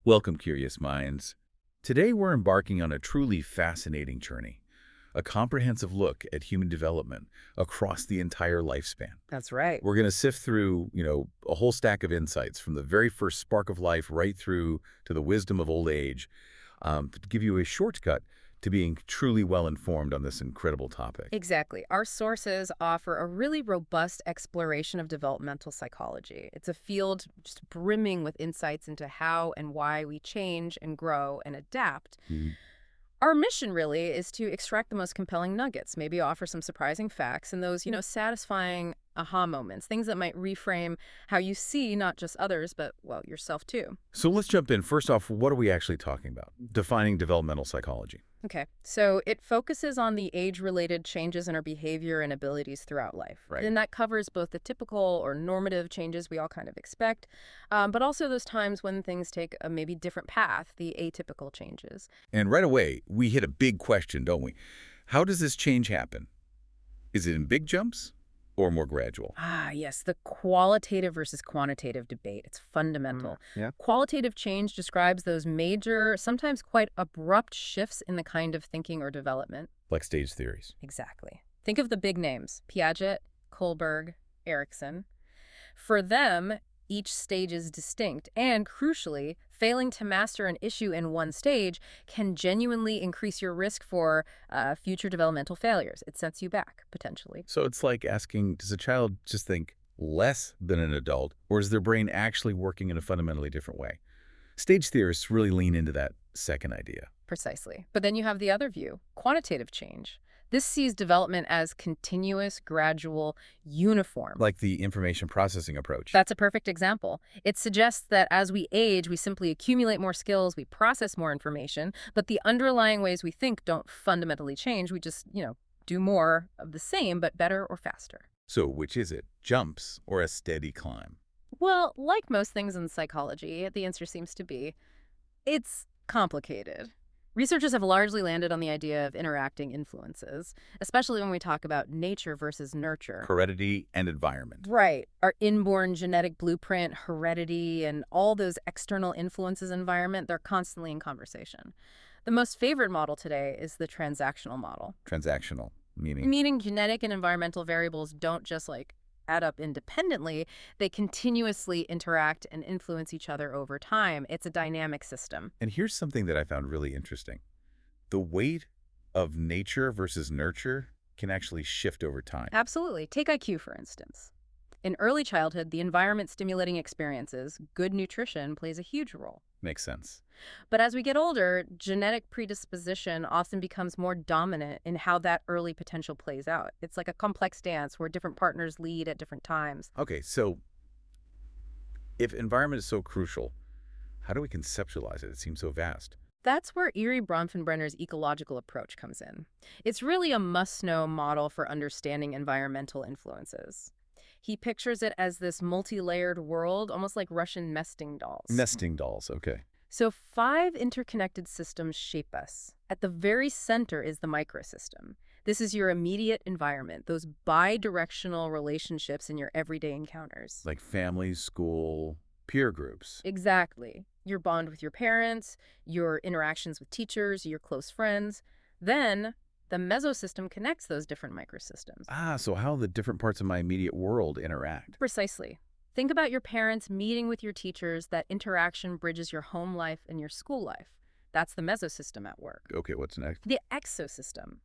Welcome, curious minds. Today we're embarking on a truly fascinating journey, a comprehensive look at human development across the entire lifespan. That's right. We're going to sift through, a whole stack of insights from the very first spark of life right through to the wisdom of old age, to give you a shortcut to being truly well-informed on this incredible topic. Exactly. Our sources offer a really robust exploration of developmental psychology. It's a field just brimming with insights into how and why we change and grow and adapt. Mhm. Our mission really is to extract the most compelling nuggets, maybe offer some surprising facts and those, satisfying aha moments, things that might reframe how you see not just others, but, well, yourself too. So let's jump in. First off, what are we actually talking about? Defining developmental psychology. Okay, so it focuses on the age-related changes in our behavior and abilities throughout life. Right. And that covers both the typical or normative changes we all kind of expect, but also those times when things take a maybe different path, the atypical changes. And right away, we hit a big question, don't we? How does this change happen? Is it in big jumps or more gradual? Ah, yes, the qualitative versus quantitative debate. It's fundamental. Yeah. Qualitative change describes those major, sometimes quite abrupt shifts in the kind of thinking or development. Like stage theories. Exactly. Think of the big names, Piaget, Kohlberg, Erikson. For them, each stage is distinct, and crucially, failing to master an issue in one stage can genuinely increase your risk for future developmental failures. It sets you back, potentially. So it's like asking, does a child just think less than an adult, or is their brain actually working in a fundamentally different way? Stage theorists really lean into that second idea. Precisely. But then you have the other view, quantitative change. This sees development as continuous, gradual, uniform. Like the information processing approach. That's a perfect example. It suggests that as we age, we simply accumulate more skills, we process more information, but the underlying ways we think don't fundamentally change. We just, do more of the same, but better or faster. So which is it? Jumps or a steady climb? Well, like most things in psychology, the answer seems to be it's complicated. Researchers have largely landed on the idea of interacting influences, especially when we talk about nature versus nurture. Heredity and environment. Right. Our inborn genetic blueprint, heredity, and all those external influences environment, they're constantly in conversation. The most favored model today is the transactional model, Transactional, meaning? meaning genetic and environmental variables don't just add up independently, they continuously interact and influence each other over time. It's a dynamic system. And here's something that I found really interesting. The weight of nature versus nurture can actually shift over time. Absolutely. Take IQ, for instance. In early childhood, the environment stimulating experiences, good nutrition, plays a huge role. Makes sense. But as we get older, genetic predisposition often becomes more dominant in how that early potential plays out. It's like a complex dance where different partners lead at different times. Okay, so if environment is so crucial, how do we conceptualize it? It seems so vast. That's where Erie Bronfenbrenner's ecological approach comes in. It's really a must-know model for understanding environmental influences. He pictures it as this multi-layered world, almost like Russian nesting dolls. Nesting dolls, okay. So 5 interconnected systems shape us. At the very center is the microsystem. This is your immediate environment, those bi-directional relationships in your everyday encounters. Like families, school, peer groups. Exactly. Your bond with your parents, your interactions with teachers, your close friends. Then the mesosystem connects those different microsystems. Ah, so how the different parts of my immediate world interact. Precisely. Think about your parents meeting with your teachers. That interaction bridges your home life and your school life. That's the mesosystem at work. Okay, what's next? The exosystem.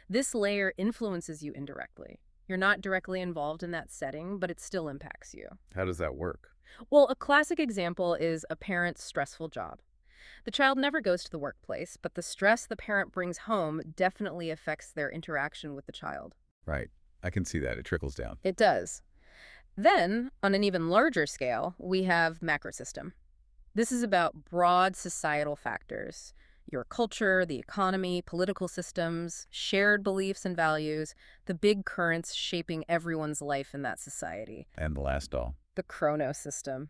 This layer influences you indirectly. You're not directly involved in that setting, but it still impacts you. How does that work? Well, a classic example is a parent's stressful job. The child never goes to the workplace, but the stress the parent brings home definitely affects their interaction with the child. Right. I can see that. It trickles down. It does. Then, on an even larger scale, we have macrosystem. This is about broad societal factors. Your culture, the economy, political systems, shared beliefs and values, the big currents shaping everyone's life in that society. And the last doll. The chronosystem.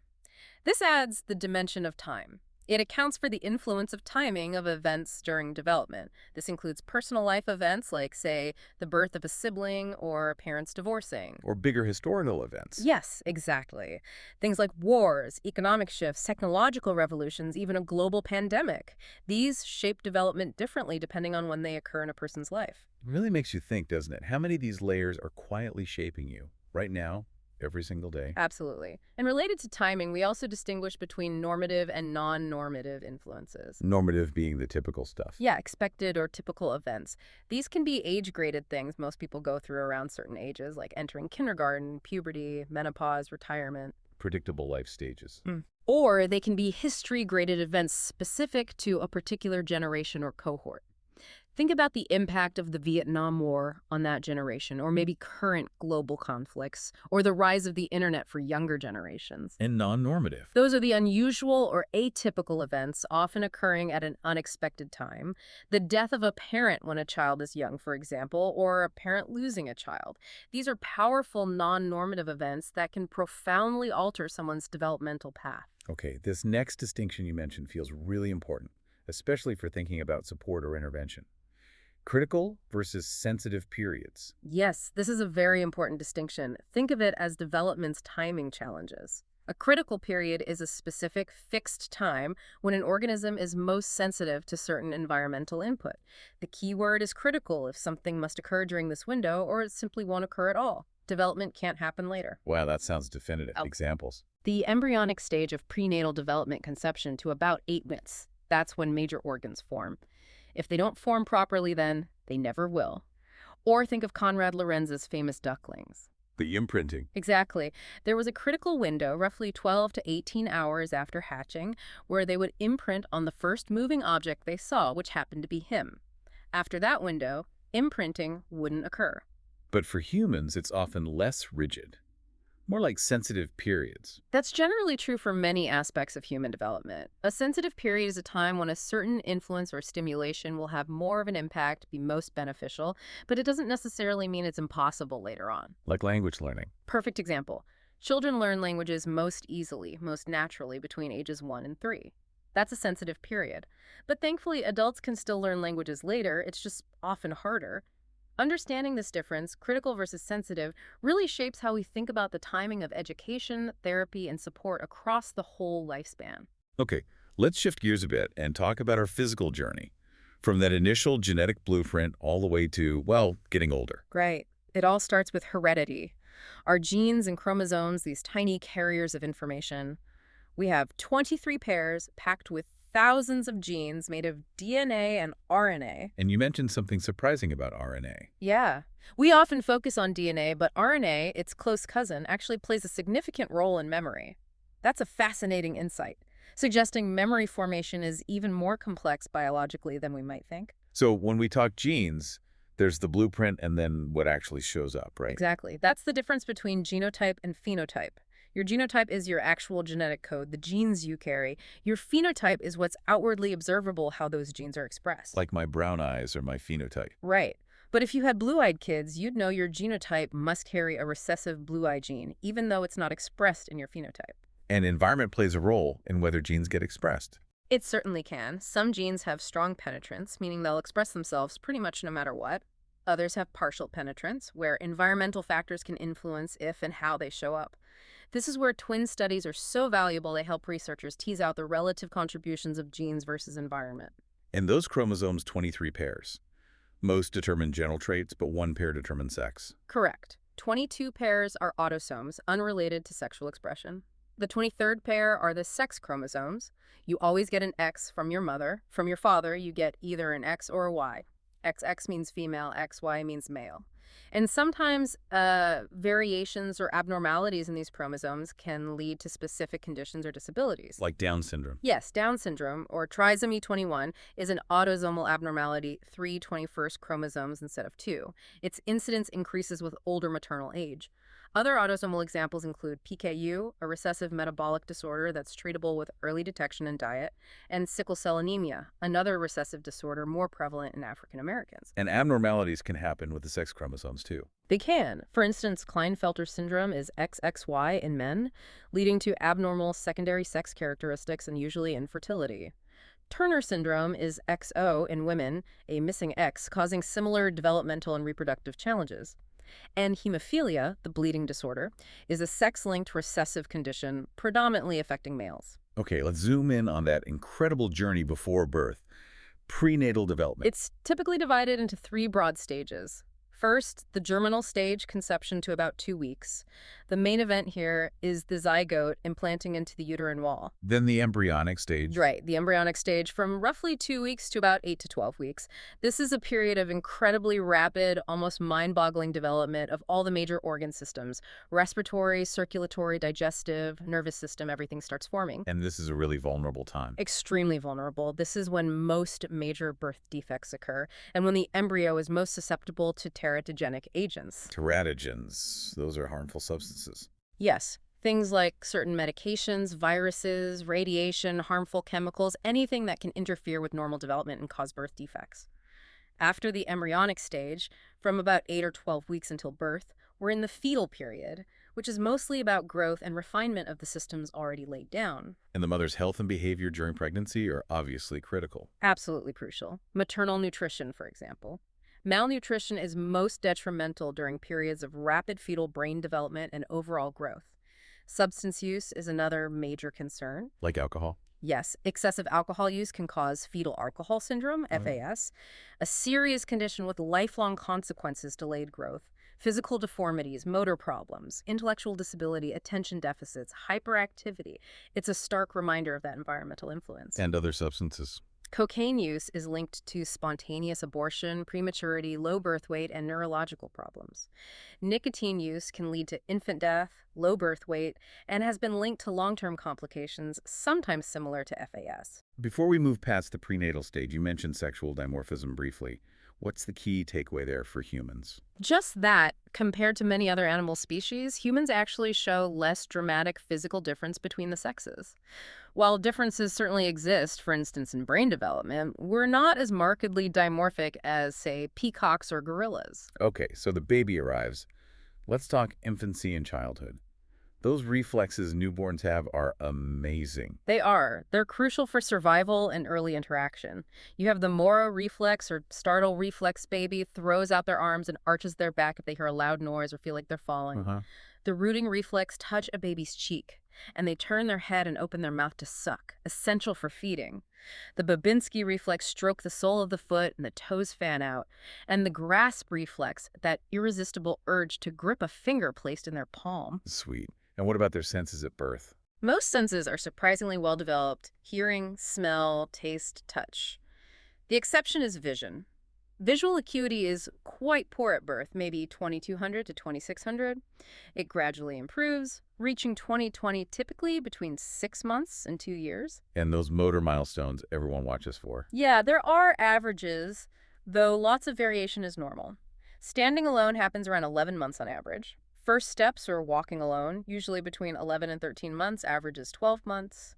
This adds the dimension of time. It accounts for the influence of timing of events during development. This includes personal life events like, say, the birth of a sibling or parents divorcing. Or bigger historical events. Yes, exactly. Things like wars, economic shifts, technological revolutions, even a global pandemic. These shape development differently depending on when they occur in a person's life. It really makes you think, doesn't it? How many of these layers are quietly shaping you right now, every single day? Absolutely. And related to timing, we also distinguish between normative and non-normative influences. Normative being the typical stuff. Yeah, expected or typical events. These can be age-graded things most people go through around certain ages, like entering kindergarten, puberty, menopause, retirement. Predictable life stages. Or they can be history-graded events specific to a particular generation or cohort. Think about the impact of the Vietnam War on that generation, or maybe current global conflicts, or the rise of the internet for younger generations. And non-normative. Those are the unusual or atypical events often occurring at an unexpected time. The death of a parent when a child is young, for example, or a parent losing a child. These are powerful non-normative events that can profoundly alter someone's developmental path. Okay, this next distinction you mentioned feels really important, especially for thinking about support or intervention. Critical versus sensitive periods. Yes, this is a very important distinction. Think of it as development's timing challenges. A critical period is a specific, fixed time when an organism is most sensitive to certain environmental input. The key word is critical if something must occur during this window or it simply won't occur at all. Development can't happen later. Wow, that sounds definitive. Oh. Examples. The embryonic stage of prenatal development conception to about 8 weeks. That's when major organs form. If they don't form properly then, they never will. Or think of Konrad Lorenz's famous ducklings. The imprinting. Exactly. There was a critical window, roughly 12 to 18 hours after hatching, where they would imprint on the first moving object they saw, which happened to be him. After that window, imprinting wouldn't occur. But for humans, it's often less rigid. More like sensitive periods. That's generally true for many aspects of human development. A sensitive period is a time when a certain influence or stimulation will have more of an impact, be most beneficial, but it doesn't necessarily mean it's impossible later on. Like language learning. Perfect example. Children learn languages most easily, most naturally between ages 1 and 3. That's a sensitive period. But thankfully, adults can still learn languages later, it's just often harder. Understanding this difference, critical versus sensitive, really shapes how we think about the timing of education, therapy, and support across the whole lifespan. Okay, let's shift gears a bit and talk about our physical journey. From that initial genetic blueprint all the way to, well, getting older. Right. It all starts with heredity. Our genes and chromosomes, these tiny carriers of information. We have 23 pairs packed with thousands of genes made of DNA and RNA. And you mentioned something surprising about RNA. Yeah. We often focus on DNA, but RNA, its close cousin, actually plays a significant role in memory. That's a fascinating insight, suggesting memory formation is even more complex biologically than we might think. So when we talk genes, there's the blueprint and then what actually shows up, right? Exactly. That's the difference between genotype and phenotype. Your genotype is your actual genetic code, the genes you carry. Your phenotype is what's outwardly observable how those genes are expressed. Like my brown eyes or my phenotype. Right. But if you had blue-eyed kids, you'd know your genotype must carry a recessive blue-eye gene, even though it's not expressed in your phenotype. And environment plays a role in whether genes get expressed. It certainly can. Some genes have strong penetrance, meaning they'll express themselves pretty much no matter what. Others have partial penetrance, where environmental factors can influence if and how they show up. This is where twin studies are so valuable they help researchers tease out the relative contributions of genes versus environment. And those chromosomes, 23 pairs. Most determine genital traits, but one pair determines sex. Correct. 22 pairs are autosomes, unrelated to sexual expression. The 23rd pair are the sex chromosomes. You always get an X from your mother. From your father, you get either an X or a Y. XX means female, XY means male. And sometimes variations or abnormalities in these chromosomes can lead to specific conditions or disabilities. Like Down syndrome. Yes, Down syndrome, or trisomy 21, is an autosomal abnormality, 3 21st chromosomes instead of 2. Its incidence increases with older maternal age. Other autosomal examples include PKU, a recessive metabolic disorder that's treatable with early detection and diet, and sickle cell anemia, another recessive disorder more prevalent in African Americans. And abnormalities can happen with the sex chromosomes, too. They can. For instance, Klinefelter syndrome is XXY in men, leading to abnormal secondary sex characteristics and usually infertility. Turner syndrome is XO in women, a missing X, causing similar developmental and reproductive challenges. And hemophilia, the bleeding disorder, is a sex-linked recessive condition predominantly affecting males. Okay, let's zoom in on that incredible journey before birth, prenatal development. It's typically divided into three broad stages. First, the germinal stage, conception to about 2 weeks. The main event here is the zygote implanting into the uterine wall. Then the embryonic stage. Right, the embryonic stage from roughly 2 weeks to about 8 to 12 weeks. This is a period of incredibly rapid, almost mind-boggling development of all the major organ systems. Respiratory, circulatory, digestive, nervous system, everything starts forming. And this is a really vulnerable time. Extremely vulnerable. This is when most major birth defects occur, and when the embryo is most susceptible to teratogenic agents. Teratogens, those are harmful substances. Yes, things like certain medications, viruses, radiation, harmful chemicals, anything that can interfere with normal development and cause birth defects. After the embryonic stage, from about 8 or 12 weeks until birth, we're in the fetal period, which is mostly about growth and refinement of the systems already laid down. And the mother's health and behavior during pregnancy are obviously critical. Absolutely crucial. Maternal nutrition, for example. Malnutrition is most detrimental during periods of rapid fetal brain development and overall growth. Substance use is another major concern. Like alcohol? Yes, excessive alcohol use can cause fetal alcohol syndrome, FAS, a serious condition with lifelong consequences, delayed growth, physical deformities, motor problems, intellectual disability, attention deficits, hyperactivity. It's a stark reminder of that environmental influence. And other substances. Cocaine use is linked to spontaneous abortion, prematurity, low birth weight, and neurological problems. Nicotine use can lead to infant death, low birth weight, and has been linked to long-term complications, sometimes similar to FAS. Before we move past the prenatal stage, you mentioned sexual dimorphism briefly. What's the key takeaway there for humans? Just that, compared to many other animal species, humans actually show less dramatic physical difference between the sexes. While differences certainly exist, for instance in brain development, we're not as markedly dimorphic as, say, peacocks or gorillas. Okay, so the baby arrives. Let's talk infancy and childhood. Those reflexes newborns have are amazing. They are. They're crucial for survival and early interaction. You have the Moro reflex or startle reflex. Baby throws out their arms and arches their back if they hear a loud noise or feel like they're falling. The rooting reflex touch a baby's cheek, and they turn their head and open their mouth to suck, essential for feeding. The Babinski reflex stroke the sole of the foot and the toes fan out. And the grasp reflex, that irresistible urge to grip a finger placed in their palm. Sweet. And what about their senses at birth? Most senses are surprisingly well developed: hearing, smell, taste, touch. The exception is vision. Visual acuity is quite poor at birth, maybe 2200 to 2600. It gradually improves, reaching 20/20 typically between 6 months and 2 years. And those motor milestones everyone watches for. Yeah, there are averages, though lots of variation is normal. Standing alone happens around 11 months on average. First steps or walking alone, usually between 11 and 13 months, averages 12 months.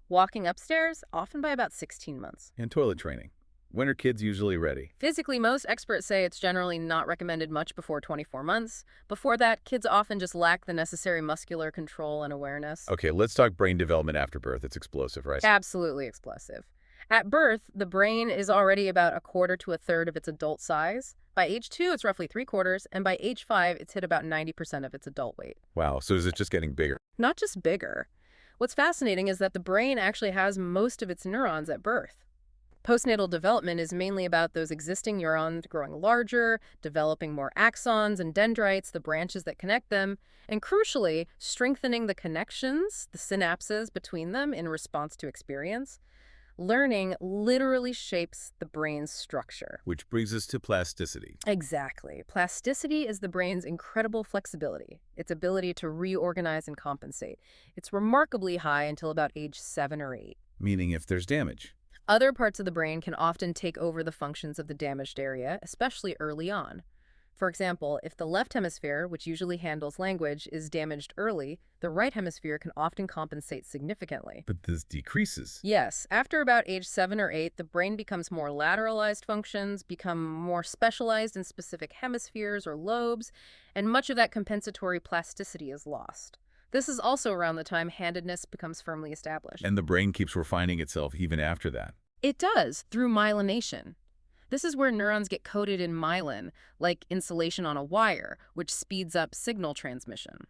Walking upstairs, often by about 16 months. And toilet training. When are kids usually ready? Physically, most experts say it's generally not recommended much before 24 months. Before that, kids often just lack the necessary muscular control and awareness. Okay, let's talk brain development after birth. It's explosive, right? Absolutely explosive. At birth, the brain is already about a quarter to a third of its adult size. By age 2, it's roughly 3/4, and by age 5, it's hit about 90% of its adult weight. Wow, so is it just getting bigger? Not just bigger. What's fascinating is that the brain actually has most of its neurons at birth. Postnatal development is mainly about those existing neurons growing larger, developing more axons and dendrites, the branches that connect them, and crucially, strengthening the connections, the synapses between them in response to experience. Learning literally shapes the brain's structure. Which brings us to plasticity. Exactly. Plasticity is the brain's incredible flexibility, its ability to reorganize and compensate. It's remarkably high until about age 7 or 8. Meaning if there's damage. Other parts of the brain can often take over the functions of the damaged area, especially early on. For example, if the left hemisphere, which usually handles language, is damaged early, the right hemisphere can often compensate significantly. But this decreases. Yes, after about age 7 or 8, the brain becomes more lateralized functions, become more specialized in specific hemispheres or lobes, and much of that compensatory plasticity is lost. This is also around the time handedness becomes firmly established. And the brain keeps refining itself even after that. It does, through myelination. This is where neurons get coated in myelin, like insulation on a wire, which speeds up signal transmission.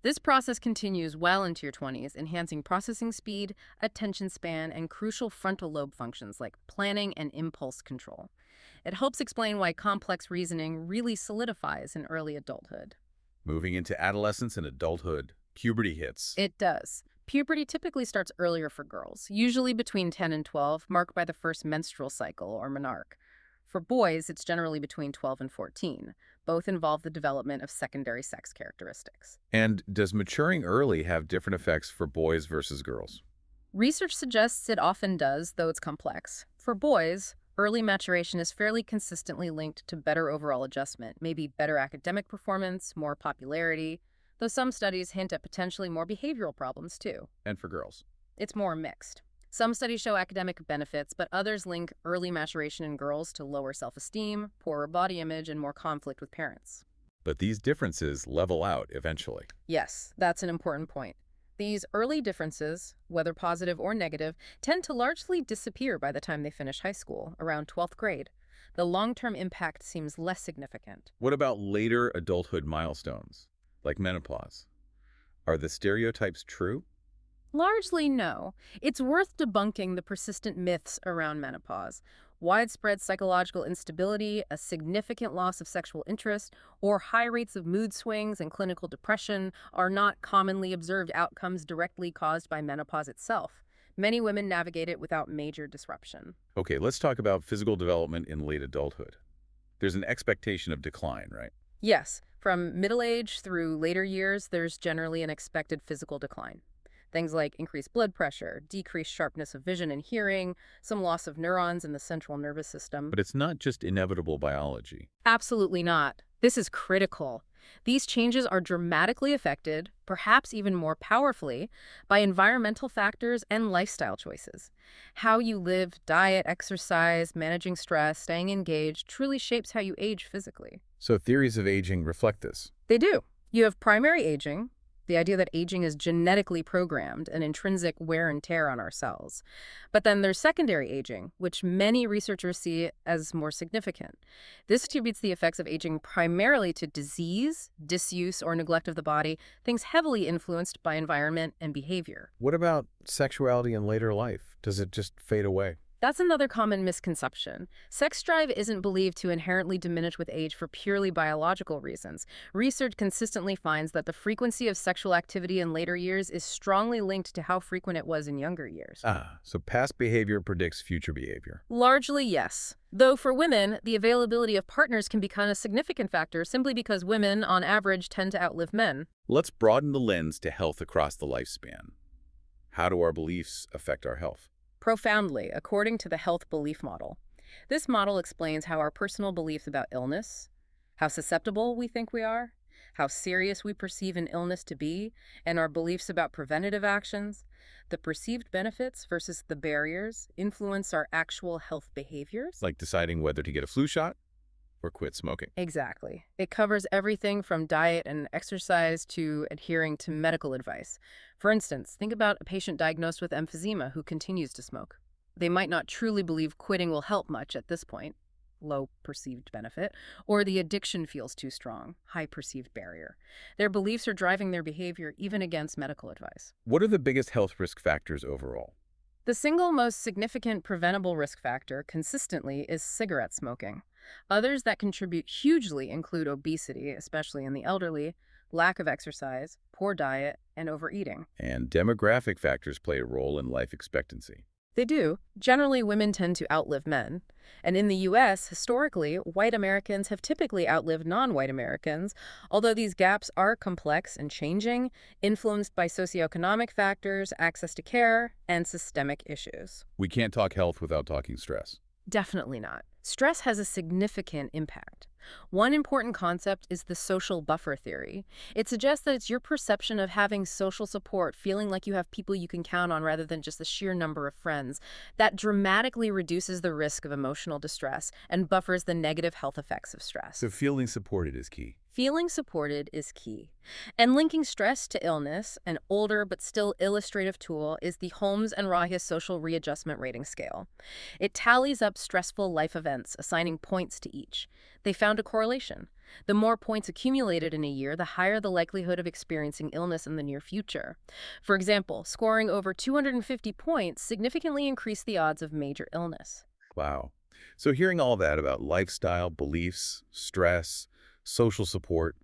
This process continues well into your 20s, enhancing processing speed, attention span, and crucial frontal lobe functions like planning and impulse control. It helps explain why complex reasoning really solidifies in early adulthood. Moving into adolescence and adulthood, puberty hits. It does. Puberty typically starts earlier for girls, usually between 10 and 12, marked by the first menstrual cycle, or menarche. For boys, it's generally between 12 and 14. Both involve the development of secondary sex characteristics. And does maturing early have different effects for boys versus girls? Research suggests it often does, though it's complex. For boys, early maturation is fairly consistently linked to better overall adjustment, maybe better academic performance, more popularity, though some studies hint at potentially more behavioral problems too. And for girls? It's more mixed. Some studies show academic benefits, but others link early maturation in girls to lower self-esteem, poorer body image, and more conflict with parents. But these differences level out eventually. Yes, that's an important point. These early differences, whether positive or negative, tend to largely disappear by the time they finish high school, around 12th grade. The long-term impact seems less significant. What about later adulthood milestones, like menopause? Are the stereotypes true? Largely no. It's worth debunking the persistent myths around menopause. Widespread psychological instability, a significant loss of sexual interest, or high rates of mood swings and clinical depression are not commonly observed outcomes directly caused by menopause itself. Many women navigate it without major disruption. Okay, let's talk about physical development in late adulthood. There's an expectation of decline, right? Yes, from middle age through later years, there's generally an expected physical decline. Things like increased blood pressure, decreased sharpness of vision and hearing, some loss of neurons in the central nervous system. But it's not just inevitable biology. Absolutely not. This is critical. These changes are dramatically affected, perhaps even more powerfully, by environmental factors and lifestyle choices. How you live, diet, exercise, managing stress, staying engaged truly shapes how you age physically. So theories of aging reflect this. They do. You have primary aging, the idea that aging is genetically programmed, an intrinsic wear and tear on our cells. But then there's secondary aging, which many researchers see as more significant. This attributes the effects of aging primarily to disease, disuse, or neglect of the body, things heavily influenced by environment and behavior. What about sexuality in later life? Does it just fade away? That's another common misconception. Sex drive isn't believed to inherently diminish with age for purely biological reasons. Research consistently finds that the frequency of sexual activity in later years is strongly linked to how frequent it was in younger years. So past behavior predicts future behavior. Largely, yes. Though for women, the availability of partners can become a significant factor simply because women, on average, tend to outlive men. Let's broaden the lens to health across the lifespan. How do our beliefs affect our health? Profoundly, according to the health belief model. This model explains how our personal beliefs about illness, how susceptible we think we are, how serious we perceive an illness to be, and our beliefs about preventative actions, the perceived benefits versus the barriers, influence our actual health behaviors. Like deciding whether to get a flu shot or quit smoking. Exactly. It covers everything from diet and exercise to adhering to medical advice. For instance, think about a patient diagnosed with emphysema who continues to smoke. They might not truly believe quitting will help much at this point, low perceived benefit, or the addiction feels too strong, high perceived barrier. Their beliefs are driving their behavior even against medical advice. What are the biggest health risk factors overall? The single most significant preventable risk factor consistently is cigarette smoking. Others that contribute hugely include obesity, especially in the elderly, lack of exercise, poor diet, and overeating. And demographic factors play a role in life expectancy. They do. Generally, women tend to outlive men. And in the U.S., historically, white Americans have typically outlived non-white Americans, although these gaps are complex and changing, influenced by socioeconomic factors, access to care, and systemic issues. We can't talk health without talking stress. Definitely not. Stress has a significant impact. One important concept is the social buffer theory. It suggests that it's your perception of having social support, feeling like you have people you can count on rather than just the sheer number of friends, that dramatically reduces the risk of emotional distress and buffers the negative health effects of stress. So feeling supported is key. Feeling supported is key. And linking stress to illness, an older but still illustrative tool, is the Holmes and Rahe social readjustment rating scale. It tallies up stressful life events, assigning points to each. They found a correlation. The more points accumulated in a year, the higher the likelihood of experiencing illness in the near future. For example, scoring over 250 points significantly increased the odds of major illness. Wow. So hearing all that about lifestyle, beliefs, stress, social support,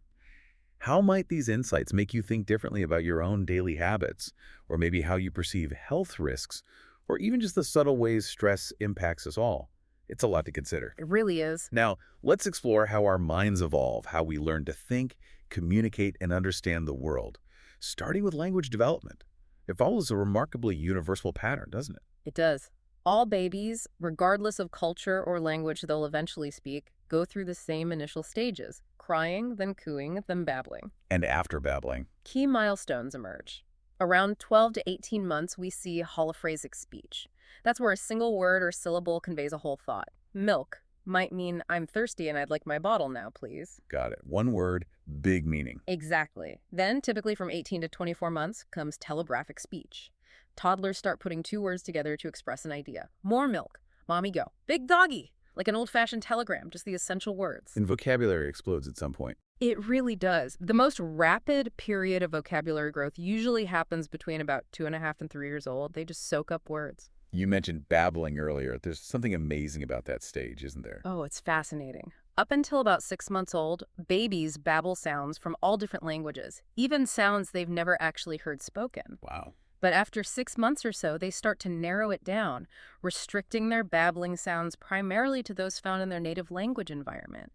how might these insights make you think differently about your own daily habits, or maybe how you perceive health risks, or even just the subtle ways stress impacts us all? It's a lot to consider. It really is. Now, let's explore how our minds evolve, how we learn to think, communicate, and understand the world, starting with language development. It follows a remarkably universal pattern, doesn't it? It does. All babies, regardless of culture or language they'll eventually speak, go through the same initial stages: crying, then cooing, then babbling. And after babbling. Key milestones emerge. Around 12 to 18 months, we see holophrasic speech. That's where a single word or syllable conveys a whole thought. Milk might mean "I'm thirsty and I'd like my bottle now, please." Got it. One word, big meaning. Exactly. Then, typically from 18 to 24 months, comes telegraphic speech. Toddlers start putting two words together to express an idea. More milk. Mommy go. Big doggy. Like an old-fashioned telegram, just the essential words. And vocabulary explodes at some point. It really does. The most rapid period of vocabulary growth usually happens between about 2.5 and 3 years old. They just soak up words. You mentioned babbling earlier. There's something amazing about that stage, isn't there? Oh, it's fascinating. Up until about 6 months old, babies babble sounds from all different languages, even sounds they've never actually heard spoken. Wow. But after 6 months or so, they start to narrow it down, restricting their babbling sounds primarily to those found in their native language environment.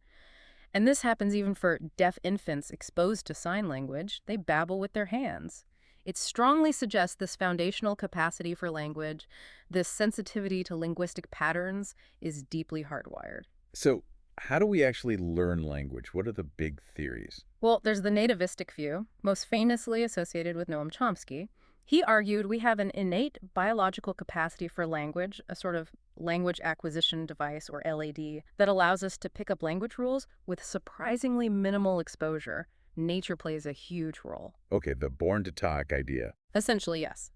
And this happens even for deaf infants exposed to sign language. They babble with their hands. It strongly suggests this foundational capacity for language, this sensitivity to linguistic patterns, is deeply hardwired. So how do we actually learn language? What are the big theories? Well, there's the nativistic view, most famously associated with Noam Chomsky. He argued we have an innate biological capacity for language, a sort of language acquisition device, or LAD, that allows us to pick up language rules with surprisingly minimal exposure. Nature plays a huge role. Okay, the born to talk idea. Essentially, yes.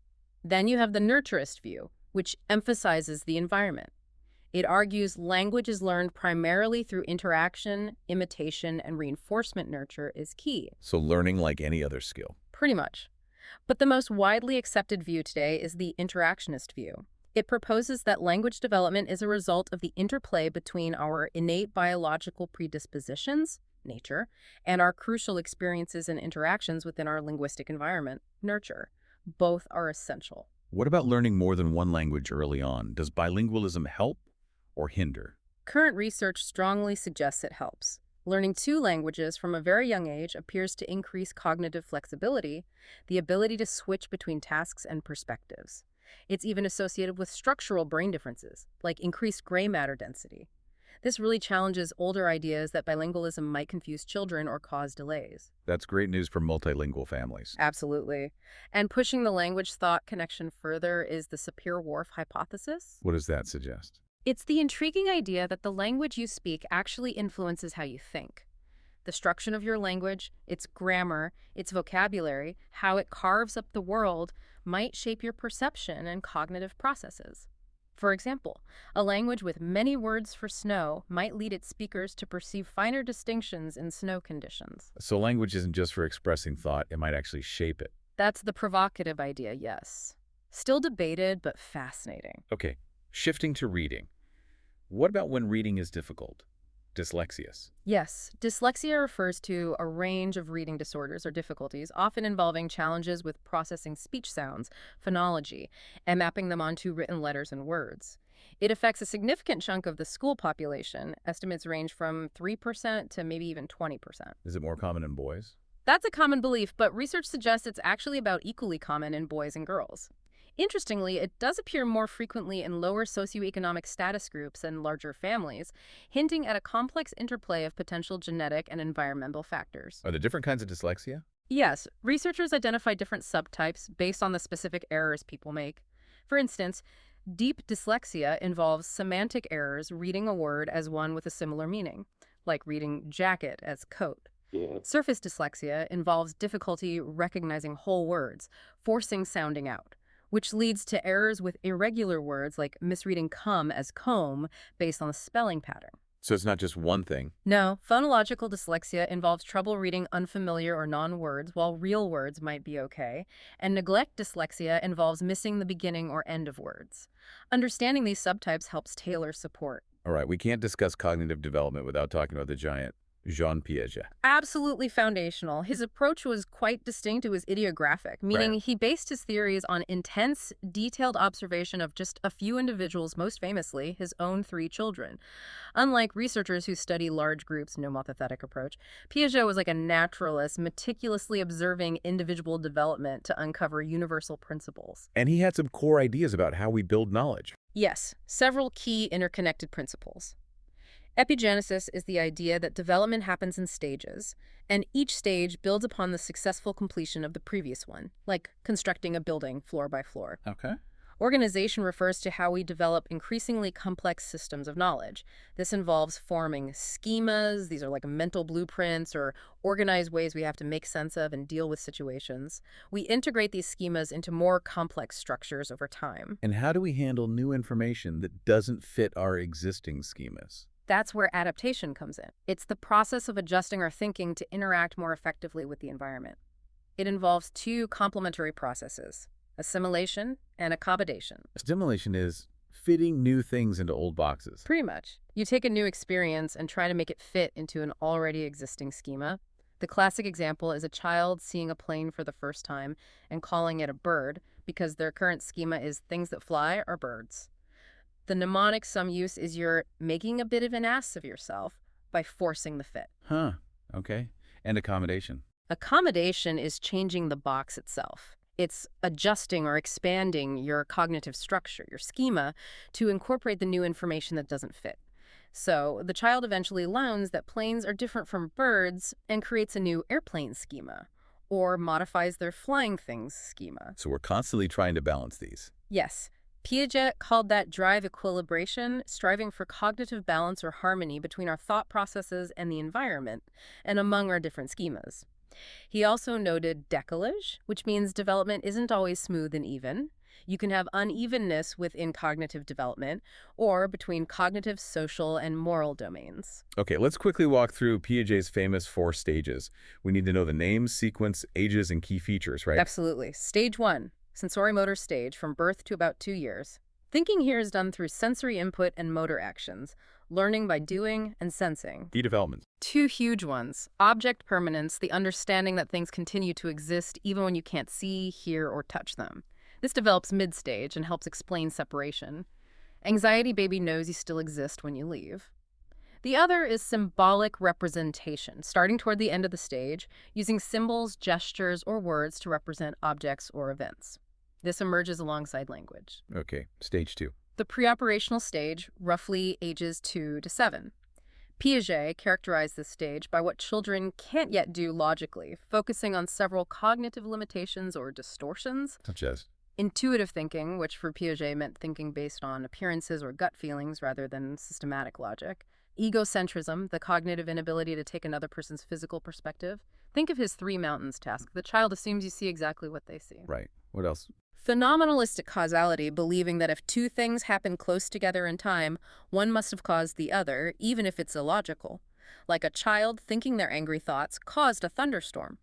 Then you have the nurturist view, which emphasizes the environment. It argues language is learned primarily through interaction, imitation, and reinforcement. Nurture is key. So learning like any other skill. Pretty much. But the most widely accepted view today is the interactionist view. It proposes that language development is a result of the interplay between our innate biological predispositions, nature, and our crucial experiences and interactions within our linguistic environment, nurture. Both are essential. What about learning more than one language early on? Does bilingualism help or hinder? Current research strongly suggests it helps. Learning 2 languages from a very young age appears to increase cognitive flexibility, the ability to switch between tasks and perspectives. It's even associated with structural brain differences, like increased gray matter density. This really challenges older ideas that bilingualism might confuse children or cause delays. That's great news for multilingual families. Absolutely. And pushing the language-thought connection further is the Sapir-Whorf hypothesis. What does that suggest? It's the intriguing idea that the language you speak actually influences how you think. The structure of your language, its grammar, its vocabulary, how it carves up the world, might shape your perception and cognitive processes. For example, a language with many words for snow might lead its speakers to perceive finer distinctions in snow conditions. So language isn't just for expressing thought, it might actually shape it. That's the provocative idea, yes. Still debated, but fascinating. Okay, shifting to reading. What about when reading is difficult? Dyslexia. Yes, dyslexia refers to a range of reading disorders or difficulties, often involving challenges with processing speech sounds, phonology, and mapping them onto written letters and words. It affects a significant chunk of the school population. Estimates range from 3% to maybe even 20%. Is it more common in boys? That's a common belief, but research suggests it's actually about equally common in boys and girls. Interestingly, it does appear more frequently in lower socioeconomic status groups and larger families, hinting at a complex interplay of potential genetic and environmental factors. Are there different kinds of dyslexia? Yes, researchers identify different subtypes based on the specific errors people make. For instance, deep dyslexia involves semantic errors reading a word as one with a similar meaning, like reading jacket as coat. Yeah. Surface dyslexia involves difficulty recognizing whole words, forcing sounding out, which leads to errors with irregular words like misreading come as comb based on the spelling pattern. So it's not just one thing. No, phonological dyslexia involves trouble reading unfamiliar or non-words, while real words might be okay, and neglect dyslexia involves missing the beginning or end of words. Understanding these subtypes helps tailor support. All right, we can't discuss cognitive development without talking about the giant, Jean Piaget. Absolutely foundational. His approach was quite distinct. It was ideographic, meaning he based his theories on intense, detailed observation of just a few individuals, most famously his own 3 children. Unlike researchers who study large groups, nomothetic approach, Piaget was like a naturalist, meticulously observing individual development to uncover universal principles. And he had some core ideas about how we build knowledge. Yes, several key interconnected principles. Epigenesis is the idea that development happens in stages, and each stage builds upon the successful completion of the previous one, like constructing a building floor by floor. Okay. Organization refers to how we develop increasingly complex systems of knowledge. This involves forming schemas, these are like mental blueprints, or organized ways we have to make sense of and deal with situations. We integrate these schemas into more complex structures over time. And how do we handle new information that doesn't fit our existing schemas? That's where adaptation comes in. It's the process of adjusting our thinking to interact more effectively with the environment. It involves 2 complementary processes: assimilation and accommodation. Assimilation is fitting new things into old boxes. Pretty much. You take a new experience and try to make it fit into an already existing schema. The classic example is a child seeing a plane for the first time and calling it a bird because their current schema is things that fly are birds. The mnemonic some use is you're making a bit of an ass of yourself by forcing the fit. Huh. Okay. And accommodation. Accommodation is changing the box itself. It's adjusting or expanding your cognitive structure, your schema, to incorporate the new information that doesn't fit. So the child eventually learns that planes are different from birds and creates a new airplane schema, or modifies their flying things schema. So we're constantly trying to balance these. Yes. Piaget called that drive equilibration, striving for cognitive balance or harmony between our thought processes and the environment, and among our different schemas. He also noted décalage, which means development isn't always smooth and even. You can have unevenness within cognitive development or between cognitive, social, and moral domains. Okay, let's quickly walk through Piaget's famous 4 stages. We need to know the names, sequence, ages, and key features, right? Absolutely. Stage 1. Sensorimotor stage, from birth to about 2 years. Thinking here is done through sensory input and motor actions, learning by doing and sensing. Key developments. 2 huge ones. Object permanence, the understanding that things continue to exist even when you can't see, hear, or touch them. This develops mid-stage and helps explain separation. Anxiety baby knows you still exist when you leave. The other is symbolic representation, starting toward the end of the stage, using symbols, gestures, or words to represent objects or events. This emerges alongside language. Okay, stage 2. The preoperational stage, roughly ages 2 to 7. Piaget characterized this stage by what children can't yet do logically, focusing on several cognitive limitations or distortions. Such as? Intuitive thinking, which for Piaget meant thinking based on appearances or gut feelings rather than systematic logic. Egocentrism, the cognitive inability to take another person's physical perspective. Think of his 3 mountains task. The child assumes you see exactly what they see. Right. What else? Phenomenalistic causality, believing that if 2 things happen close together in time, one must have caused the other, even if it's illogical. Like a child thinking their angry thoughts caused a thunderstorm.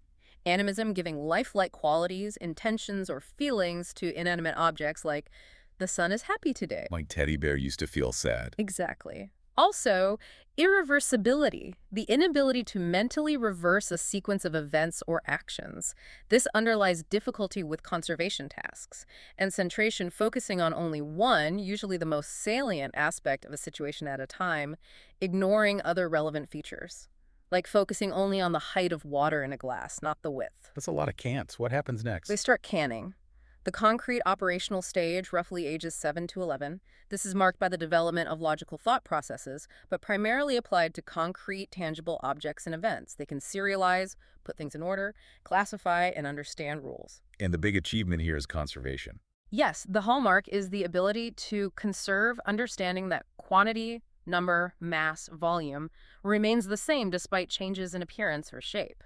Animism, giving lifelike qualities, intentions, or feelings to inanimate objects like, the sun is happy today. My teddy bear used to feel sad. Exactly. Also, irreversibility, the inability to mentally reverse a sequence of events or actions. This underlies difficulty with conservation tasks, and centration, focusing on only one, usually the most salient aspect of a situation at a time, ignoring other relevant features. Like focusing only on the height of water in a glass, not the width. That's a lot of can'ts. What happens next? They start canning. The concrete operational stage, roughly ages 7 to 11. This is marked by the development of logical thought processes, but primarily applied to concrete, tangible objects and events. They can serialize, put things in order, classify, and understand rules. And the big achievement here is conservation. Yes, the hallmark is the ability to conserve understanding that quantity, number, mass, volume remains the same despite changes in appearance or shape.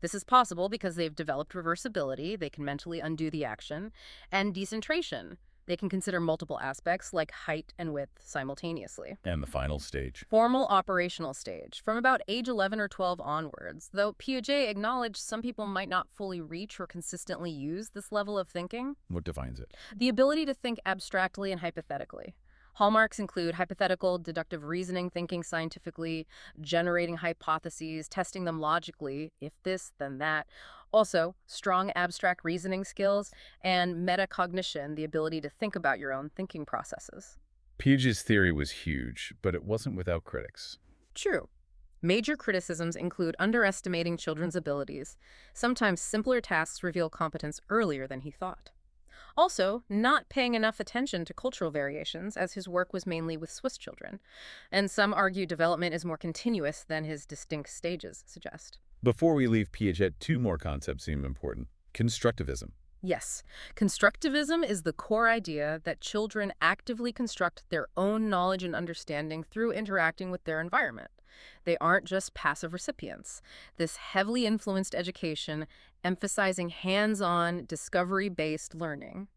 This is possible because they've developed reversibility, they can mentally undo the action, and decentration. They can consider multiple aspects like height and width simultaneously. And the final stage. Formal operational stage, from about age 11 or 12 onwards, though Piaget acknowledged some people might not fully reach or consistently use this level of thinking. What defines it? The ability to think abstractly and hypothetically. Hallmarks include hypothetical, deductive reasoning, thinking scientifically, generating hypotheses, testing them logically, if this, then that. Also, strong abstract reasoning skills and metacognition, the ability to think about your own thinking processes. Piaget's theory was huge, but it wasn't without critics. True. Major criticisms include underestimating children's abilities. Sometimes simpler tasks reveal competence earlier than he thought. Also, not paying enough attention to cultural variations, as his work was mainly with Swiss children. And some argue development is more continuous than his distinct stages suggest. Before we leave Piaget, two more concepts seem important. Constructivism. Yes, constructivism is the core idea that children actively construct their own knowledge and understanding through interacting with their environment. They aren't just passive recipients. This heavily influenced education, emphasizing hands-on, discovery-based learning.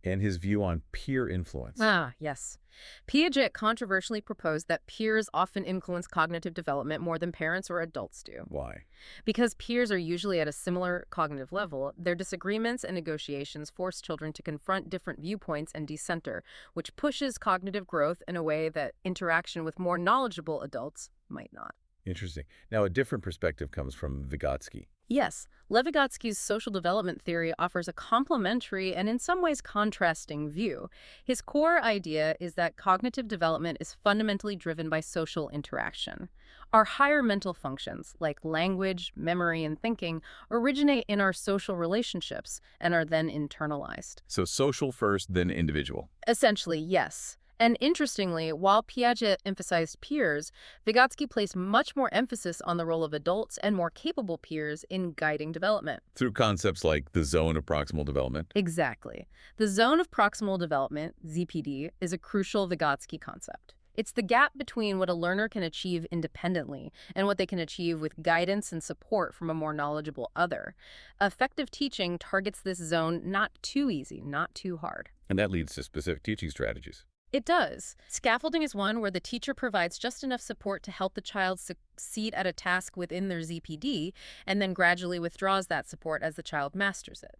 And his view on peer influence. Yes. Piaget controversially proposed that peers often influence cognitive development more than parents or adults do. Why? Because peers are usually at a similar cognitive level, their disagreements and negotiations force children to confront different viewpoints and decenter, which pushes cognitive growth in a way that interaction with more knowledgeable adults might not. Interesting. Now, a different perspective comes from Vygotsky. Yes, Vygotsky's social development theory offers a complementary and in some ways contrasting view. His core idea is that cognitive development is fundamentally driven by social interaction. Our higher mental functions, like language, memory, and thinking, originate in our social relationships and are then internalized. So social first, then individual. Essentially, yes. And interestingly, while Piaget emphasized peers, Vygotsky placed much more emphasis on the role of adults and more capable peers in guiding development. Through concepts like the zone of proximal development. Exactly. The zone of proximal development, ZPD, is a crucial Vygotsky concept. It's the gap between what a learner can achieve independently and what they can achieve with guidance and support from a more knowledgeable other. Effective teaching targets this zone not too easy, not too hard. And that leads to specific teaching strategies. It does. Scaffolding is one where the teacher provides just enough support to help the child succeed at a task within their ZPD and then gradually withdraws that support as the child masters it.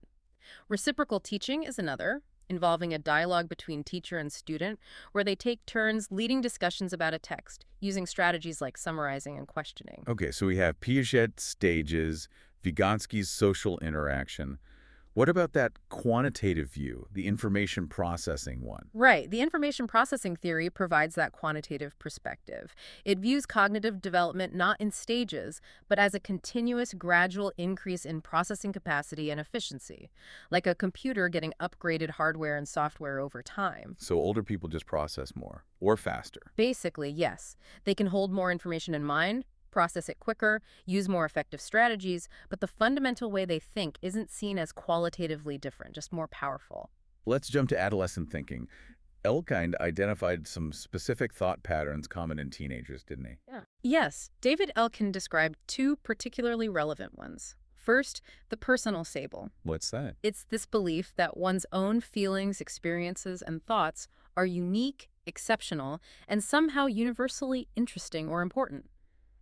Reciprocal teaching is another, involving a dialogue between teacher and student where they take turns leading discussions about a text, using strategies like summarizing and questioning. Okay, so we have Piaget's stages, Vygotsky's social interaction. What about that quantitative view, the information processing one? Right. The information processing theory provides that quantitative perspective. It views cognitive development not in stages, but as a continuous, gradual increase in processing capacity and efficiency, like a computer getting upgraded hardware and software over time. So older people just process more or faster. Basically, yes. They can hold more information in mind, process it quicker, use more effective strategies, but the fundamental way they think isn't seen as qualitatively different, just more powerful. Let's jump to adolescent thinking. Elkind identified some specific thought patterns common in teenagers, didn't he? Yeah. Yes, David Elkind described two particularly relevant ones. First, the personal sable. What's that? It's this belief that one's own feelings, experiences, and thoughts are unique, exceptional, and somehow universally interesting or important.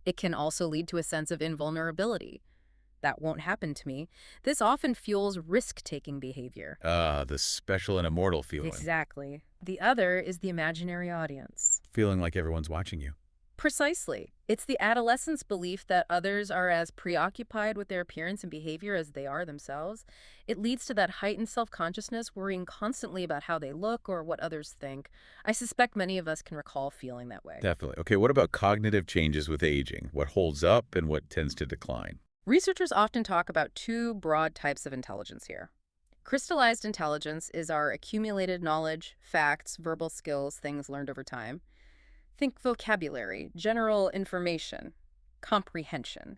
It can also lead to a sense of invulnerability. That won't happen to me. This often fuels risk-taking behavior. The special and immortal feeling. Exactly. The other is the imaginary audience. Feeling like everyone's watching you. Precisely. It's the adolescent's belief that others are as preoccupied with their appearance and behavior as they are themselves. It leads to that heightened self-consciousness, worrying constantly about how they look or what others think. I suspect many of us can recall feeling that way. Definitely. Okay, what about cognitive changes with aging? What holds up and what tends to decline? Researchers often talk about two broad types of intelligence here. Crystallized intelligence is our accumulated knowledge, facts, verbal skills, things learned over time. Think vocabulary, general information, comprehension.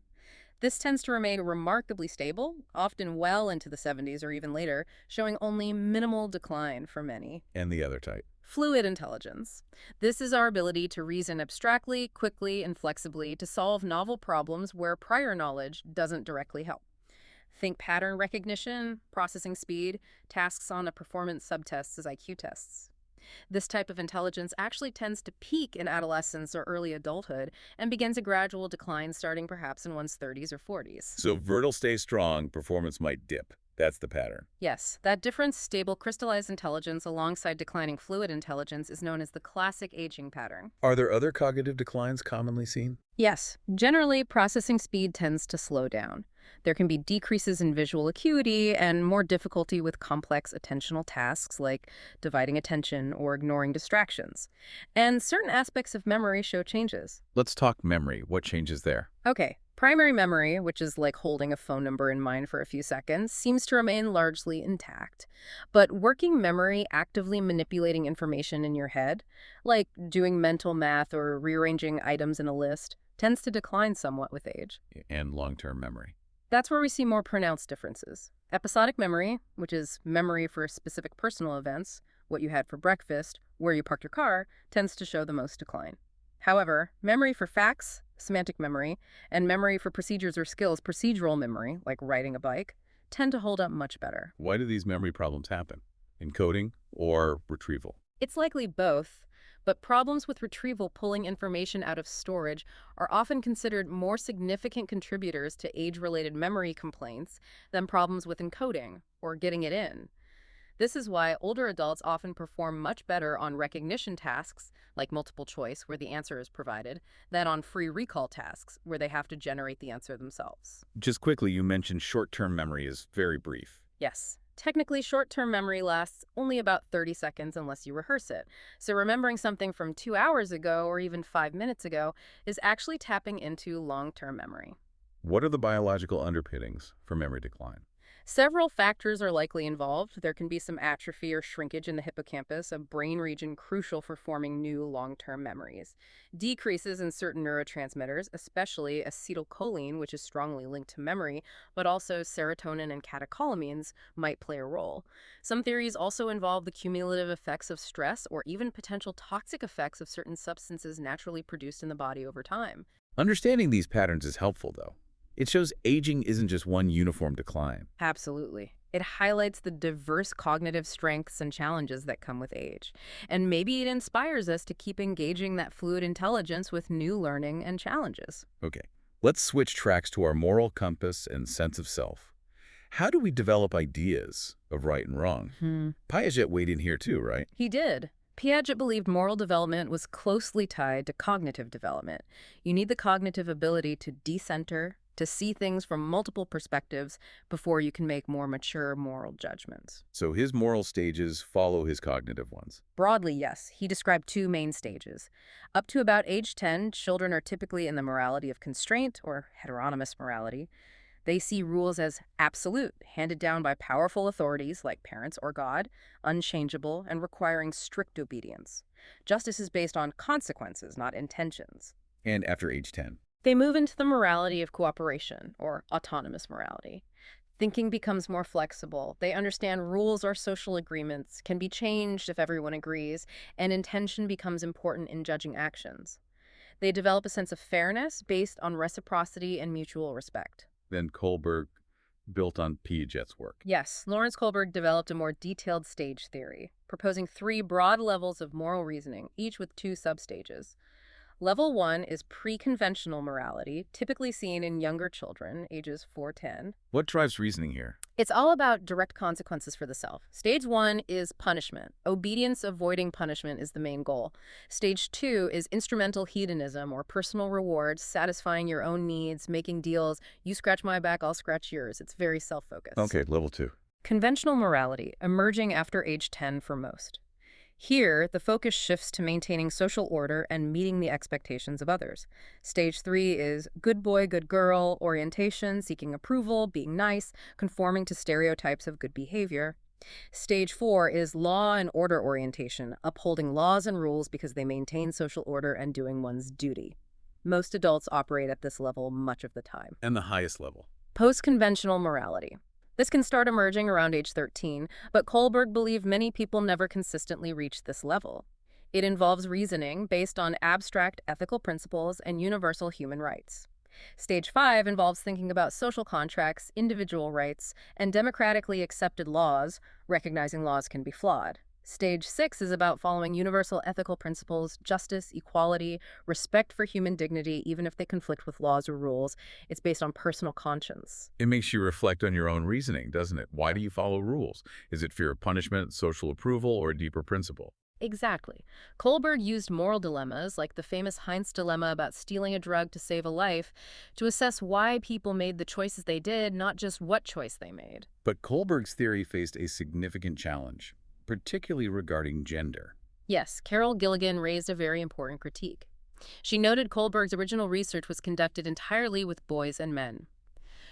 This tends to remain remarkably stable, often well into the 70s or even later, showing only minimal decline for many. And the other type. Fluid intelligence. This is our ability to reason abstractly, quickly, and flexibly to solve novel problems where prior knowledge doesn't directly help. Think pattern recognition, processing speed, tasks on a performance subtests as IQ tests. This type of intelligence actually tends to peak in adolescence or early adulthood and begins a gradual decline starting perhaps in one's 30s or 40s. So if Vertil stays strong, performance might dip. That's the pattern. Yes, that difference, stable crystallized intelligence alongside declining fluid intelligence, is known as the classic aging pattern. Are there other cognitive declines commonly seen? Yes, generally processing speed tends to slow down. There can be decreases in visual acuity and more difficulty with complex attentional tasks like dividing attention or ignoring distractions. And certain aspects of memory show changes. Let's talk memory. What changes there? Okay, primary memory, which is like holding a phone number in mind for a few seconds, seems to remain largely intact. But working memory, actively manipulating information in your head, like doing mental math or rearranging items in a list, tends to decline somewhat with age. And long-term memory. That's where we see more pronounced differences. Episodic memory, which is memory for specific personal events, what you had for breakfast, where you parked your car, tends to show the most decline. However, memory for facts, semantic memory, and memory for procedures or skills, procedural memory, like riding a bike, tend to hold up much better. Why do these memory problems happen? Encoding or retrieval? It's likely both, but problems with retrieval, pulling information out of storage, are often considered more significant contributors to age-related memory complaints than problems with encoding or getting it in. This is why older adults often perform much better on recognition tasks, like multiple choice, where the answer is provided, than on free recall tasks, where they have to generate the answer themselves. Just quickly, you mentioned short-term memory is very brief. Yes. Technically, short-term memory lasts only about 30 seconds unless you rehearse it. So remembering something from 2 hours ago or even 5 minutes ago is actually tapping into long-term memory. What are the biological underpinnings for memory decline? Several factors are likely involved. There can be some atrophy or shrinkage in the hippocampus, a brain region crucial for forming new long-term memories. Decreases in certain neurotransmitters, especially acetylcholine, which is strongly linked to memory, but also serotonin and catecholamines might play a role. Some theories also involve the cumulative effects of stress or even potential toxic effects of certain substances naturally produced in the body over time. Understanding these patterns is helpful, though. It shows aging isn't just one uniform decline. Absolutely. It highlights the diverse cognitive strengths and challenges that come with age. And maybe it inspires us to keep engaging that fluid intelligence with new learning and challenges. Okay, let's switch tracks to our moral compass and sense of self. How do we develop ideas of right and wrong? Piaget weighed in here too, right? He did. Piaget believed moral development was closely tied to cognitive development. You need the cognitive ability to decenter, to see things from multiple perspectives before you can make more mature moral judgments. So his moral stages follow his cognitive ones. Broadly, yes. He described 2 main stages. Up to about age 10, children are typically in the morality of constraint, or heteronymous morality. They see rules as absolute, handed down by powerful authorities like parents or God, unchangeable, and requiring strict obedience. Justice is based on consequences, not intentions. And after age 10? They move into the morality of cooperation, or autonomous morality. Thinking becomes more flexible. They understand rules or social agreements can be changed if everyone agrees, and intention becomes important in judging actions. They develop a sense of fairness based on reciprocity and mutual respect. Then Kohlberg built on Piaget's work. Yes, Lawrence Kohlberg developed a more detailed stage theory, proposing 3 broad levels of moral reasoning, each with 2 substages. Level 1 is pre-conventional morality, typically seen in younger children, ages 4-10. What drives reasoning here? It's all about direct consequences for the self. Stage 1 is punishment. Obedience, avoiding punishment is the main goal. Stage 2 is instrumental hedonism, or personal rewards, satisfying your own needs, making deals. You scratch my back, I'll scratch yours. It's very self-focused. Okay, level 2. Conventional morality, emerging after age 10 for most. Here, the focus shifts to maintaining social order and meeting the expectations of others. Stage 3 is good boy, good girl, orientation, seeking approval, being nice, conforming to stereotypes of good behavior. Stage 4 is law and order orientation, upholding laws and rules because they maintain social order and doing one's duty. Most adults operate at this level much of the time. And the highest level. Post-conventional morality. This can start emerging around age 13, but Kohlberg believed many people never consistently reach this level. It involves reasoning based on abstract ethical principles and universal human rights. Stage 5 involves thinking about social contracts, individual rights, and democratically accepted laws, recognizing laws can be flawed. Stage 6 is about following universal ethical principles, justice, equality, respect for human dignity, even if they conflict with laws or rules. It's based on personal conscience. It makes you reflect on your own reasoning, doesn't it? Why do you follow rules? Is it fear of punishment, social approval, or a deeper principle? Exactly. Kohlberg used moral dilemmas, like the famous Heinz dilemma about stealing a drug to save a life, to assess why people made the choices they did, not just what choice they made. But Kohlberg's theory faced a significant challenge, particularly regarding gender. Yes, Carol Gilligan raised a very important critique. She noted Kohlberg's original research was conducted entirely with boys and men.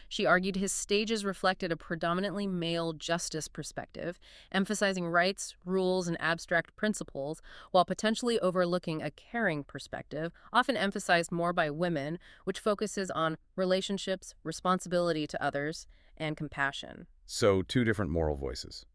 She argued his stages reflected a predominantly male justice perspective, emphasizing rights, rules, and abstract principles, while potentially overlooking a caring perspective, often emphasized more by women, which focuses on relationships, responsibility to others, and compassion. So, two different moral voices.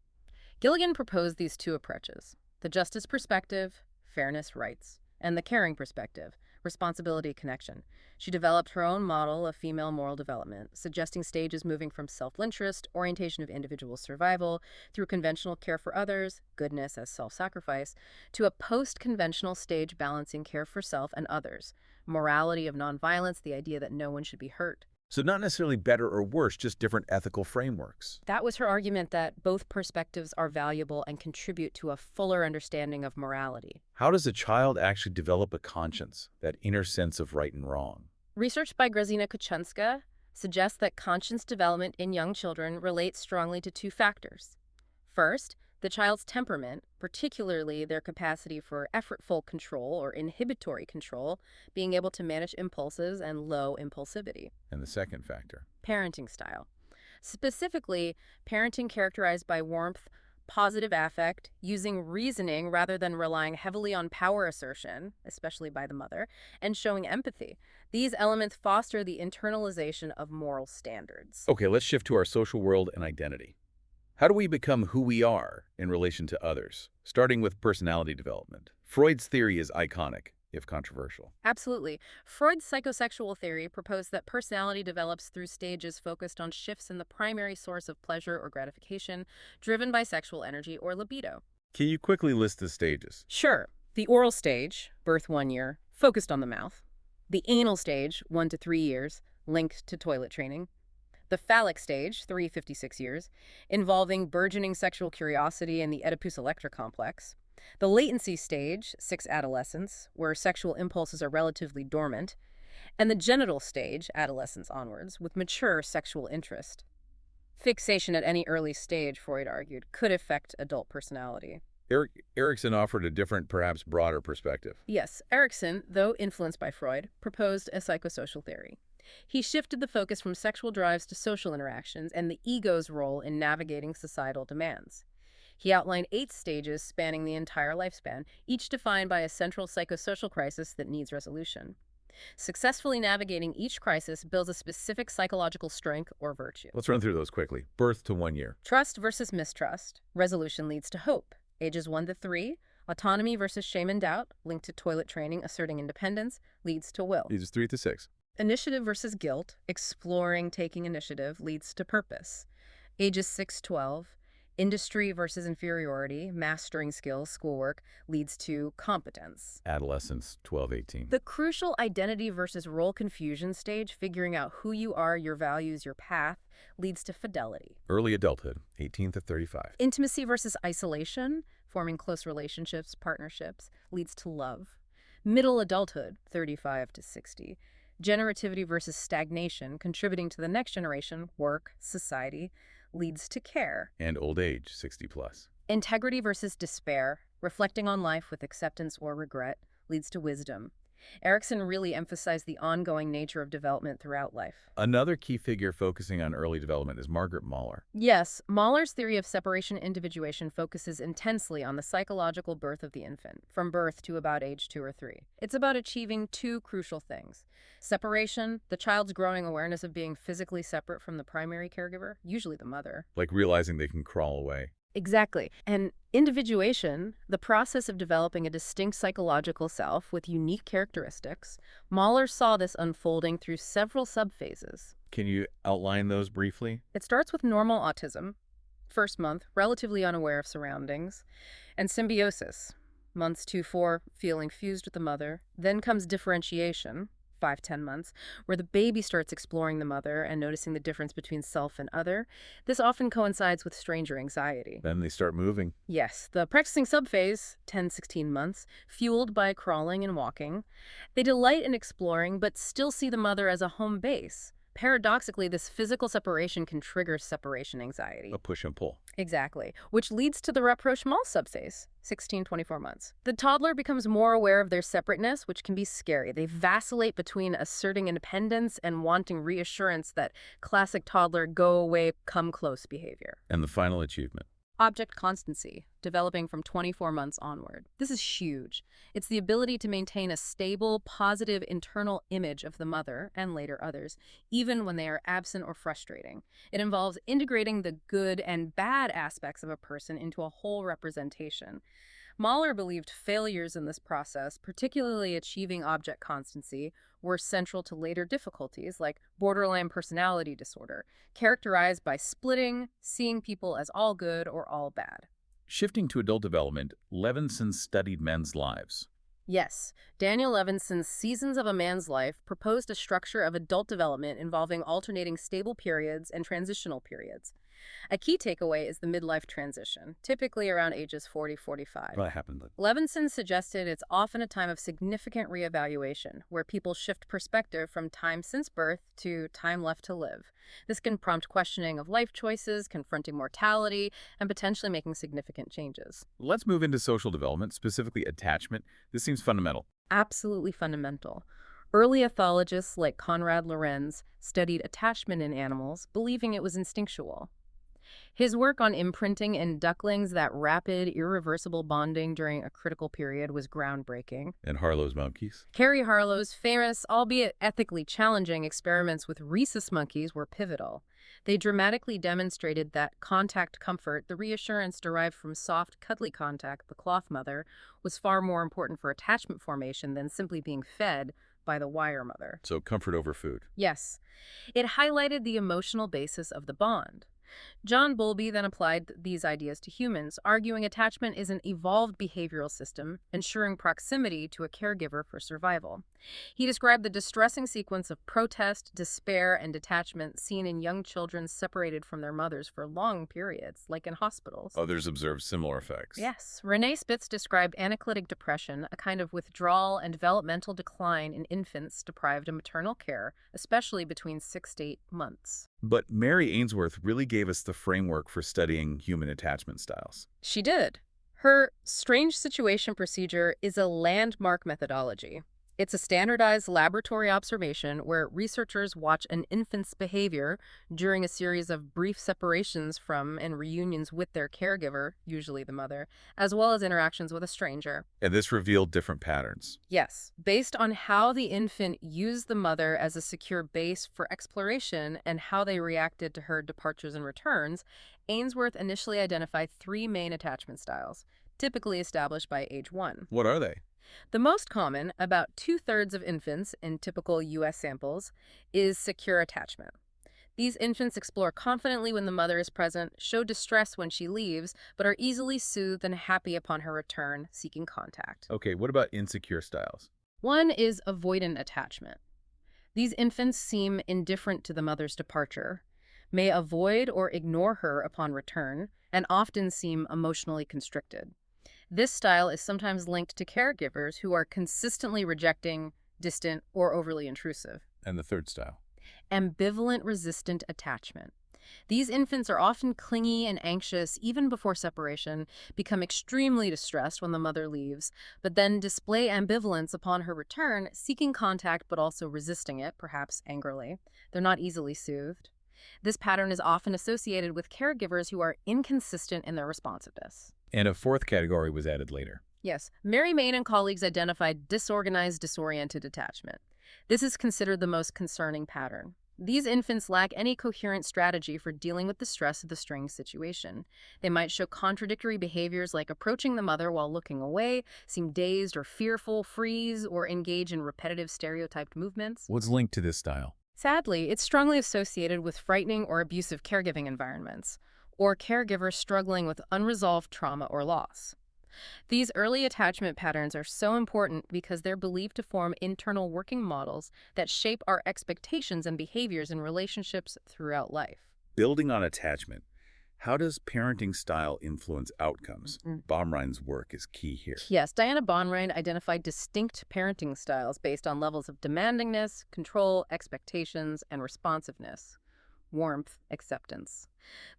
Gilligan proposed these two approaches: the justice perspective, fairness, rights, and the caring perspective, responsibility, connection. She developed her own model of female moral development, suggesting stages moving from self-interest, orientation of individual survival, through conventional care for others, goodness as self-sacrifice, to a post-conventional stage balancing care for self and others, morality of nonviolence, the idea that no one should be hurt. So not necessarily better or worse, just different ethical frameworks. That was her argument, that both perspectives are valuable and contribute to a fuller understanding of morality. How does a child actually develop a conscience, that inner sense of right and wrong? Research by Grazina Kuchenska suggests that conscience development in young children relates strongly to two factors. First, the child's temperament, particularly their capacity for effortful control or inhibitory control, being able to manage impulses and low impulsivity. And the second factor. Parenting style. Specifically, parenting characterized by warmth, positive affect, using reasoning rather than relying heavily on power assertion, especially by the mother, and showing empathy. These elements foster the internalization of moral standards. Okay, let's shift to our social world and identity. How do we become who we are in relation to others? Starting with personality development. Freud's theory is iconic, if controversial. Absolutely. Freud's psychosexual theory proposed that personality develops through stages focused on shifts in the primary source of pleasure or gratification, driven by sexual energy or libido. Can you quickly list the stages? Sure. The oral stage, birth 1 year, focused on the mouth. The anal stage, 1 to 3 years, linked to toilet training. The phallic stage, 356 years, involving burgeoning sexual curiosity and the Oedipus Electra complex. The latency stage, 6 adolescence, where sexual impulses are relatively dormant. And the genital stage, adolescence onwards, with mature sexual interest. Fixation at any early stage, Freud argued, could affect adult personality. Erikson offered a different, perhaps broader perspective. Yes, Erikson, though influenced by Freud, proposed a psychosocial theory. He shifted the focus from sexual drives to social interactions and the ego's role in navigating societal demands. He outlined 8 stages spanning the entire lifespan, each defined by a central psychosocial crisis that needs resolution. Successfully navigating each crisis builds a specific psychological strength or virtue. Let's run through those quickly. Birth to 1 year. Trust versus mistrust. Resolution leads to hope. Ages 1 to 3. Autonomy versus shame and doubt, linked to toilet training, asserting independence, leads to will. Ages 3 to 6. Initiative versus guilt, exploring taking initiative, leads to purpose. Ages 6-12, industry versus inferiority, mastering skills, schoolwork, leads to competence. Adolescence, 12-18. The crucial identity versus role confusion stage, figuring out who you are, your values, your path, leads to fidelity. Early adulthood, 18 to 35. Intimacy versus isolation, forming close relationships, partnerships, leads to love. Middle adulthood, 35 to 60. Generativity versus stagnation, contributing to the next generation, work, society, leads to care. And old age, 60 plus. Integrity versus despair, reflecting on life with acceptance or regret, leads to wisdom. Erikson really emphasized the ongoing nature of development throughout life. Another key figure focusing on early development is Margaret Mahler. Yes, Mahler's theory of separation individuation focuses intensely on the psychological birth of the infant, from birth to about age 2 or 3. It's about achieving two crucial things. Separation, the child's growing awareness of being physically separate from the primary caregiver, usually the mother. Like realizing they can crawl away. Exactly. And individuation, the process of developing a distinct psychological self with unique characteristics. Mahler saw this unfolding through several subphases. Can you outline those briefly? It starts with normal autism, first month, relatively unaware of surroundings, and symbiosis, months 2-4, feeling fused with the mother. Then comes differentiation, 5-10 months, where the baby starts exploring the mother and noticing the difference between self and other. This often coincides with stranger anxiety. Then they start moving. Yes, the practicing subphase, 10-16 months, fueled by crawling and walking. They delight in exploring, but still see the mother as a home base. Paradoxically, this physical separation can trigger separation anxiety. A push and pull. Exactly, which leads to the rapprochement subphase, 16-24 months. The toddler becomes more aware of their separateness, which can be scary. They vacillate between asserting independence and wanting reassurance, that classic toddler go away, come close behavior. And the final achievement. Object constancy, developing from 24 months onward. This is huge. It's the ability to maintain a stable, positive internal image of the mother, and later others, even when they are absent or frustrating. It involves integrating the good and bad aspects of a person into a whole representation. Mahler believed failures in this process, particularly achieving object constancy, were central to later difficulties like borderline personality disorder, characterized by splitting, seeing people as all good or all bad. Shifting to adult development, Levinson studied men's lives. Yes, Daniel Levinson's Seasons of a Man's Life proposed a structure of adult development involving alternating stable periods and transitional periods. A key takeaway is the midlife transition, typically around ages 40-45. What happened? Levinson suggested it's often a time of significant reevaluation, where people shift perspective from time since birth to time left to live. This can prompt questioning of life choices, confronting mortality, and potentially making significant changes. Let's move into social development, specifically attachment. This seems fundamental. Absolutely fundamental. Early ethologists like Konrad Lorenz studied attachment in animals, believing it was instinctual. His work on imprinting in ducklings that rapid, irreversible bonding during a critical period was groundbreaking. And Harlow's monkeys. Kerry Harlow's famous, albeit ethically challenging, experiments with rhesus monkeys were pivotal. They dramatically demonstrated that contact comfort, the reassurance derived from soft, cuddly contact, the cloth mother, was far more important for attachment formation than simply being fed by the wire mother. So comfort over food. Yes. It highlighted the emotional basis of the bond. John Bowlby then applied these ideas to humans, arguing attachment is an evolved behavioral system, ensuring proximity to a caregiver for survival. He described the distressing sequence of protest, despair, and detachment seen in young children separated from their mothers for long periods, like in hospitals. Others observed similar effects. Yes. Renee Spitz described analytic depression, a kind of withdrawal and developmental decline in infants deprived of maternal care, especially between 6 to 8 months. But Mary Ainsworth really gave us the framework for studying human attachment styles. She did. Her strange situation procedure is a landmark methodology. It's a standardized laboratory observation where researchers watch an infant's behavior during a series of brief separations from and reunions with their caregiver, usually the mother, as well as interactions with a stranger. And this revealed different patterns. Yes, based on how the infant used the mother as a secure base for exploration and how they reacted to her departures and returns, Ainsworth initially identified 3 main attachment styles, typically established by age 1. What are they? The most common, about 2/3 of infants in typical U.S. samples, is secure attachment. These infants explore confidently when the mother is present, show distress when she leaves, but are easily soothed and happy upon her return, seeking contact. Okay, what about insecure styles? One is avoidant attachment. These infants seem indifferent to the mother's departure, may avoid or ignore her upon return, and often seem emotionally constricted. This style is sometimes linked to caregivers who are consistently rejecting, distant, or overly intrusive. And the third style? Ambivalent resistant attachment. These infants are often clingy and anxious even before separation, become extremely distressed when the mother leaves, but then display ambivalence upon her return, seeking contact but also resisting it, perhaps angrily. They're not easily soothed. This pattern is often associated with caregivers who are inconsistent in their responsiveness. And a fourth category was added later. Yes, Mary Main and colleagues identified disorganized, disoriented attachment. This is considered the most concerning pattern. These infants lack any coherent strategy for dealing with the stress of the strained situation. They might show contradictory behaviors like approaching the mother while looking away, seem dazed or fearful, freeze, or engage in repetitive stereotyped movements. What's linked to this style? Sadly, it's strongly associated with frightening or abusive caregiving environments, or caregivers struggling with unresolved trauma or loss. These early attachment patterns are so important because they're believed to form internal working models that shape our expectations and behaviors in relationships throughout life. Building on attachment, how does parenting style influence outcomes? Baumrein's work is key here. Yes, Diana Baumrein identified distinct parenting styles based on levels of demandingness, control, expectations, and responsiveness. Warmth, acceptance.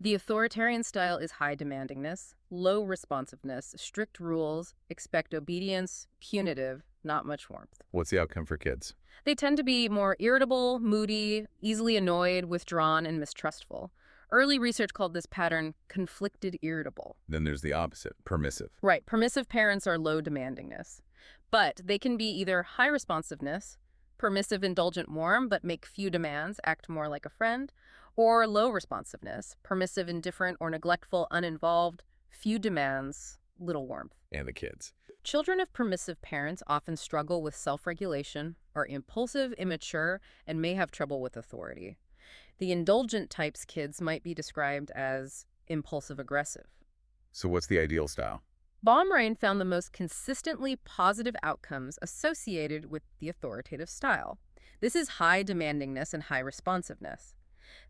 The authoritarian style is high demandingness, low responsiveness, strict rules, expect obedience, punitive, not much warmth. What's the outcome for kids? They tend to be more irritable, moody, easily annoyed, withdrawn, and mistrustful. Early research called this pattern conflicted irritable. Then there's the opposite, permissive. Right, permissive parents are low demandingness. But they can be either high responsiveness, permissive, indulgent, warm, but make few demands, act more like a friend, or low responsiveness, permissive, indifferent, or neglectful, uninvolved, few demands, little warmth. And the kids. Children of permissive parents often struggle with self-regulation, are impulsive, immature, and may have trouble with authority. The indulgent type's kids might be described as impulsive-aggressive. So what's the ideal style? Baumrein found the most consistently positive outcomes associated with the authoritative style. This is high demandingness and high responsiveness.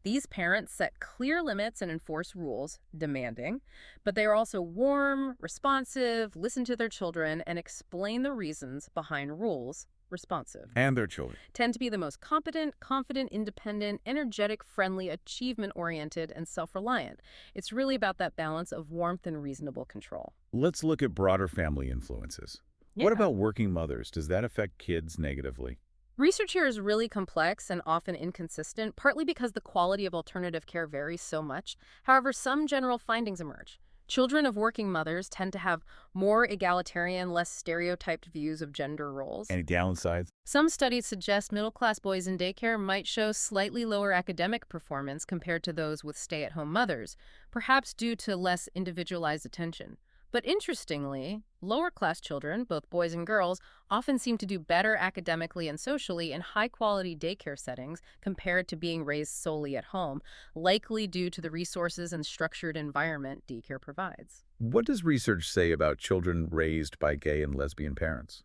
These parents set clear limits and enforce rules, demanding, but they are also warm, responsive, listen to their children, and explain the reasons behind rules, responsive. And their children. Tend to be the most competent, confident, independent, energetic, friendly, achievement-oriented, and self-reliant. It's really about that balance of warmth and reasonable control. Let's look at broader family influences. What about working mothers? Does that affect kids negatively? Research here is really complex and often inconsistent, partly because the quality of alternative care varies so much. However, some general findings emerge. Children of working mothers tend to have more egalitarian, less stereotyped views of gender roles. Any downsides? Some studies suggest middle-class boys in daycare might show slightly lower academic performance compared to those with stay-at-home mothers, perhaps due to less individualized attention. But interestingly, lower-class children, both boys and girls, often seem to do better academically and socially in high-quality daycare settings compared to being raised solely at home, likely due to the resources and structured environment daycare provides. What does research say about children raised by gay and lesbian parents?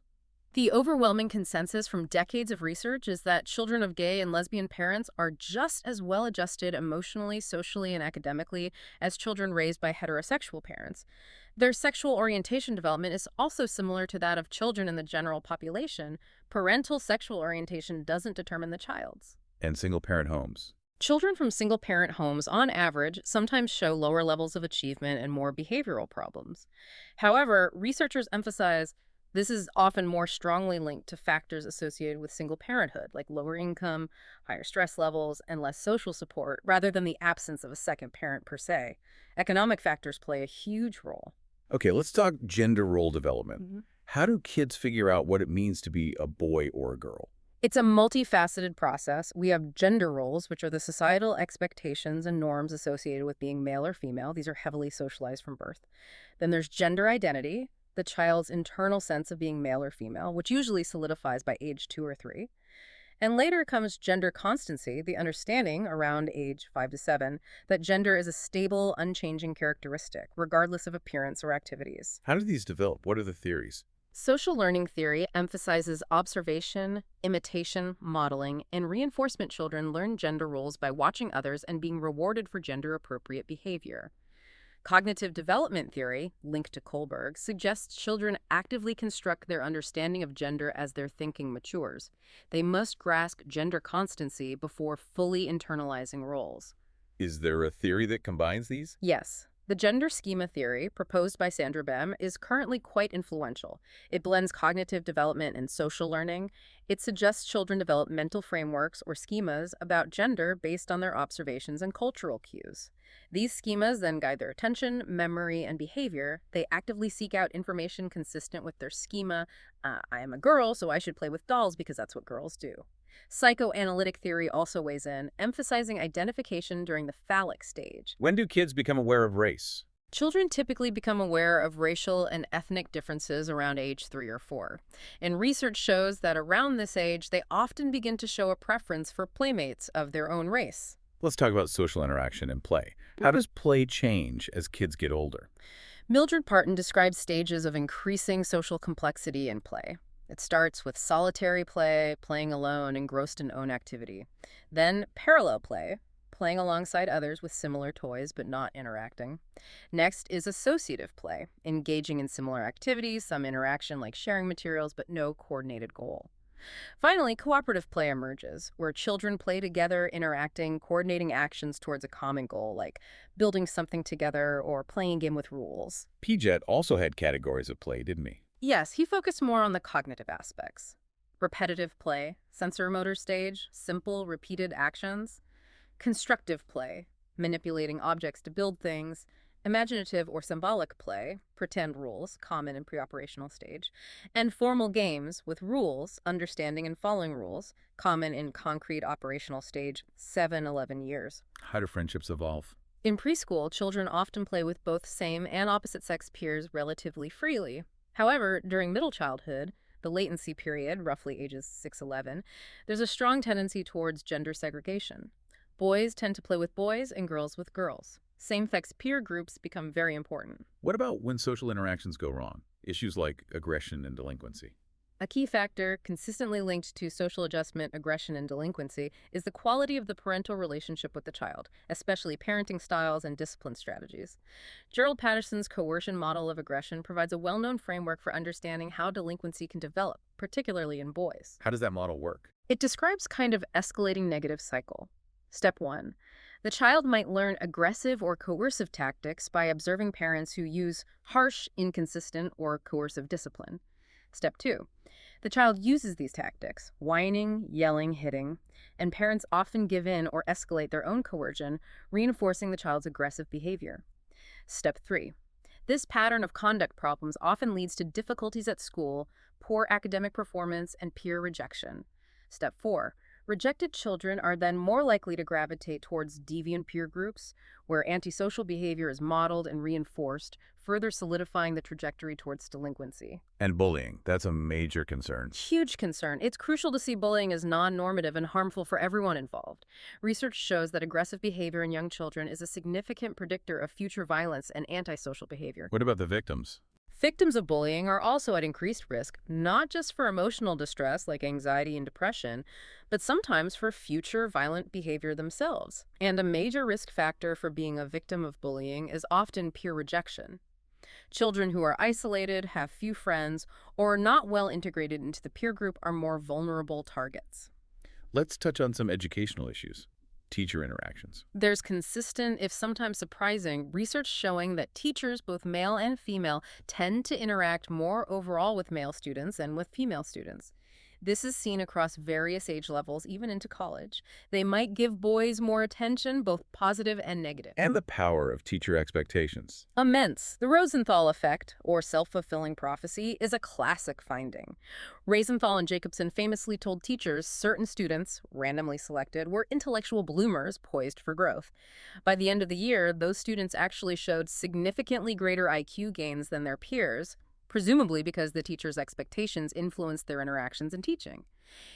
The overwhelming consensus from decades of research is that children of gay and lesbian parents are just as well-adjusted emotionally, socially, and academically as children raised by heterosexual parents. Their sexual orientation development is also similar to that of children in the general population. Parental sexual orientation doesn't determine the child's. And single-parent homes. Children from single-parent homes, on average, sometimes show lower levels of achievement and more behavioral problems. However, researchers emphasize this is often more strongly linked to factors associated with single parenthood, like lower income, higher stress levels, and less social support, rather than the absence of a second parent per se. Economic factors play a huge role. Okay, let's talk gender role development. How do kids figure out what it means to be a boy or a girl? It's a multifaceted process. We have gender roles, which are the societal expectations and norms associated with being male or female. These are heavily socialized from birth. Then there's gender identity, the child's internal sense of being male or female, which usually solidifies by age 2 or 3. And later comes gender constancy, the understanding around age 5 to 7 that gender is a stable, unchanging characteristic, regardless of appearance or activities. How do these develop? What are the theories? Social learning theory emphasizes observation, imitation, modeling, and reinforcement. Children learn gender roles by watching others and being rewarded for gender-appropriate behavior. Cognitive development theory, linked to Kohlberg, suggests children actively construct their understanding of gender as their thinking matures. They must grasp gender constancy before fully internalizing roles. Is there a theory that combines these? Yes. The gender schema theory, proposed by Sandra Bem, is currently quite influential. It blends cognitive development and social learning. It suggests children develop mental frameworks or schemas about gender based on their observations and cultural cues. These schemas then guide their attention, memory, and behavior. They actively seek out information consistent with their schema. I am a girl, so I should play with dolls because that's what girls do. Psychoanalytic theory also weighs in, emphasizing identification during the phallic stage. When do kids become aware of race? Children typically become aware of racial and ethnic differences around age 3 or 4. And research shows that around this age, they often begin to show a preference for playmates of their own race. Let's talk about social interaction and play. How does play change as kids get older? Mildred Parton describes stages of increasing social complexity in play. It starts with solitary play, playing alone, engrossed in own activity. Then parallel play, playing alongside others with similar toys but not interacting. Next is associative play, engaging in similar activities, some interaction like sharing materials but no coordinated goal. Finally, cooperative play emerges, where children play together, interacting, coordinating actions towards a common goal, like building something together or playing a game with rules. Piaget also had categories of play, didn't he? Yes, he focused more on the cognitive aspects. Repetitive play, sensory-motor stage, simple, repeated actions. Constructive play, manipulating objects to build things. Imaginative or symbolic play, pretend rules, common in pre-operational stage. And formal games with rules, understanding and following rules, common in concrete operational stage, 7-11 years. How do friendships evolve? In preschool, children often play with both same and opposite-sex peers relatively freely. However, during middle childhood, the latency period, roughly ages 6-11, there's a strong tendency towards gender segregation. Boys tend to play with boys and girls with girls. Same-sex peer groups become very important. What about when social interactions go wrong? Issues like aggression and delinquency. A key factor consistently linked to social adjustment, aggression, and delinquency is the quality of the parental relationship with the child, especially parenting styles and discipline strategies. Gerald Patterson's coercion model of aggression provides a well-known framework for understanding how delinquency can develop, particularly in boys. How does that model work? It describes kind of escalating negative cycle. Step 1. The child might learn aggressive or coercive tactics by observing parents who use harsh, inconsistent, or coercive discipline. Step 2. The child uses these tactics, whining, yelling, hitting, and parents often give in or escalate their own coercion, reinforcing the child's aggressive behavior. Step 3. This pattern of conduct problems often leads to difficulties at school, poor academic performance, and peer rejection. Step 4. Rejected children are then more likely to gravitate towards deviant peer groups, where antisocial behavior is modeled and reinforced, further solidifying the trajectory towards delinquency. And bullying. That's a major concern. Huge concern. It's crucial to see bullying as non-normative and harmful for everyone involved. Research shows that aggressive behavior in young children is a significant predictor of future violence and antisocial behavior. What about the victims? Victims of bullying are also at increased risk, not just for emotional distress like anxiety and depression, but sometimes for future violent behavior themselves. And a major risk factor for being a victim of bullying is often peer rejection. Children who are isolated, have few friends, or are not well integrated into the peer group are more vulnerable targets. Let's touch on some educational issues. Teacher interactions. There's consistent, if sometimes surprising, research showing that teachers, both male and female, tend to interact more overall with male students than with female students. This is seen across various age levels, even into college. They might give boys more attention, both positive and negative. And the power of teacher expectations. Immense. The Rosenthal effect, or self-fulfilling prophecy, is a classic finding. Rosenthal and Jacobson famously told teachers certain students, randomly selected, were intellectual bloomers poised for growth. By the end of the year, those students actually showed significantly greater IQ gains than their peers, presumably because the teacher's expectations influenced their interactions in teaching.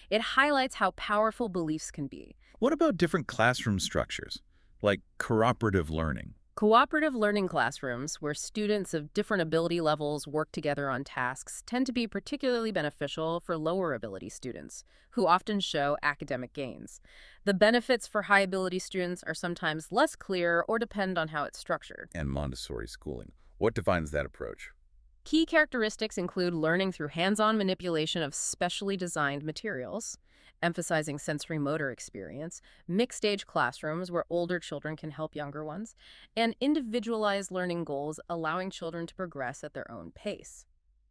It highlights how powerful beliefs can be. What about different classroom structures, like cooperative learning? Cooperative learning classrooms, where students of different ability levels work together on tasks, tend to be particularly beneficial for lower ability students, who often show academic gains. The benefits for high ability students are sometimes less clear or depend on how it's structured. And Montessori schooling. What defines that approach? Key characteristics include learning through hands-on manipulation of specially designed materials, emphasizing sensory motor experience, mixed-age classrooms where older children can help younger ones, and individualized learning goals allowing children to progress at their own pace.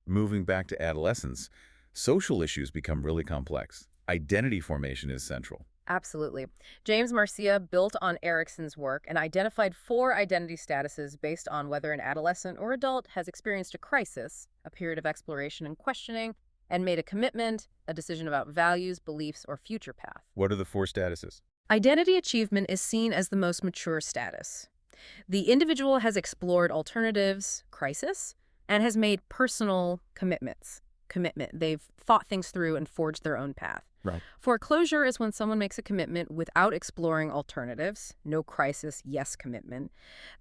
Moving back to adolescence, social issues become really complex. Identity formation is central. Absolutely. James Marcia built on Erikson's work and identified 4 identity statuses based on whether an adolescent or adult has experienced a crisis, a period of exploration and questioning, and made a commitment, a decision about values, beliefs, or future path. What are the 4 statuses? Identity achievement is seen as the most mature status. The individual has explored alternatives, crisis, and has made personal commitments. They've thought things through and forged their own path. Right. Foreclosure is when someone makes a commitment without exploring alternatives, no crisis, yes commitment.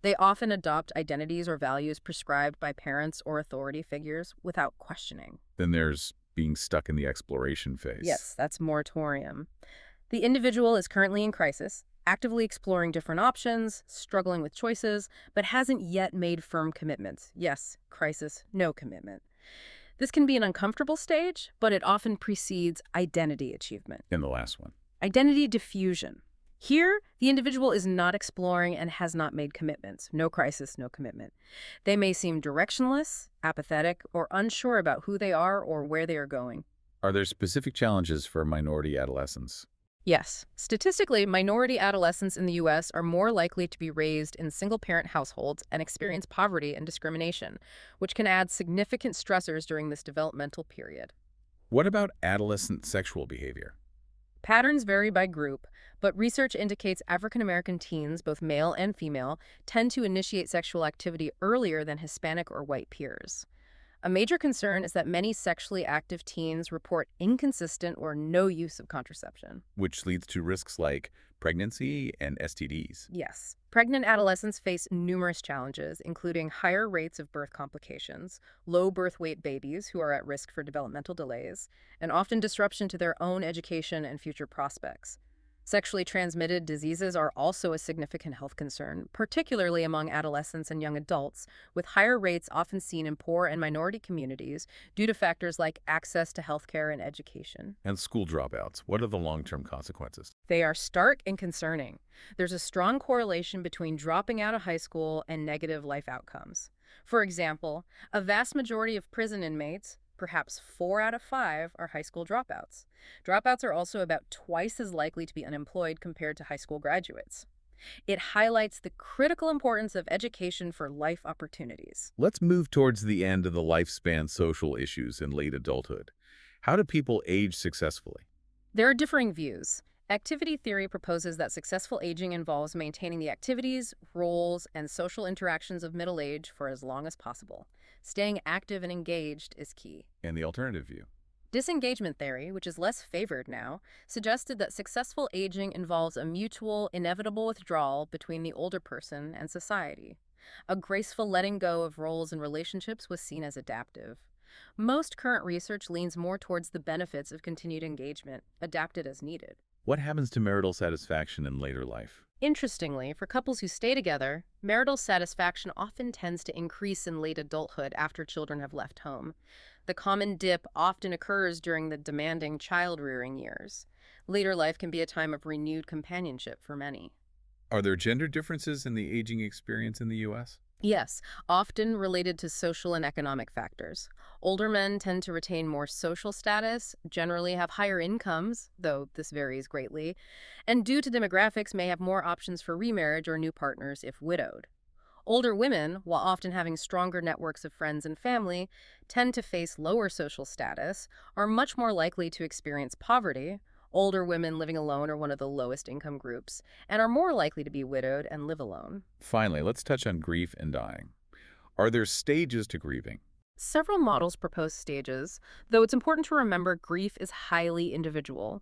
They often adopt identities or values prescribed by parents or authority figures without questioning. Then there's being stuck in the exploration phase. Yes, that's moratorium. The individual is currently in crisis, actively exploring different options, struggling with choices, but hasn't yet made firm commitments. Yes, crisis, no commitment. This can be an uncomfortable stage, but it often precedes identity achievement. And the last one. Identity diffusion. Here, the individual is not exploring and has not made commitments. No crisis, no commitment. They may seem directionless, apathetic, or unsure about who they are or where they are going. Are there specific challenges for minority adolescents? Yes, statistically, minority adolescents in the U.S. are more likely to be raised in single-parent households and experience poverty and discrimination, which can add significant stressors during this developmental period. What about adolescent sexual behavior? Patterns vary by group, but research indicates African American teens, both male and female, tend to initiate sexual activity earlier than Hispanic or white peers. A major concern is that many sexually active teens report inconsistent or no use of contraception. Which leads to risks like pregnancy and STDs. Yes. Pregnant adolescents face numerous challenges, including higher rates of birth complications, low birth weight babies who are at risk for developmental delays, and often disruption to their own education and future prospects. Sexually transmitted diseases are also a significant health concern, particularly among adolescents and young adults, with higher rates often seen in poor and minority communities due to factors like access to healthcare and education. And school dropouts. What are the long-term consequences? They are stark and concerning. There's a strong correlation between dropping out of high school and negative life outcomes. For example, a vast majority of prison inmates, perhaps 4 out of 5, are high school dropouts. Dropouts are also about twice as likely to be unemployed compared to high school graduates. It highlights the critical importance of education for life opportunities. Let's move towards the end of the lifespan social issues in late adulthood. How do people age successfully? There are differing views. Activity theory proposes that successful aging involves maintaining the activities, roles, and social interactions of middle age for as long as possible. Staying active and engaged is key. And the alternative view? Disengagement theory, which is less favored now, suggested that successful aging involves a mutual, inevitable withdrawal between the older person and society. A graceful letting go of roles and relationships was seen as adaptive. Most current research leans more towards the benefits of continued engagement, adapted as needed. What happens to marital satisfaction in later life? Interestingly, for couples who stay together, marital satisfaction often tends to increase in late adulthood after children have left home. The common dip often occurs during the demanding child-rearing years. Later life can be a time of renewed companionship for many. Are there gender differences in the aging experience in the U.S.? Yes, often related to social and economic factors. Older men tend to retain more social status, generally have higher incomes, though this varies greatly, and due to demographics may have more options for remarriage or new partners if widowed. Older women, while often having stronger networks of friends and family, tend to face lower social status, are much more likely to experience poverty. Older women living alone are one of the lowest income groups, and are more likely to be widowed and live alone. Finally, let's touch on grief and dying. Are there stages to grieving? Several models propose stages, though it's important to remember grief is highly individual.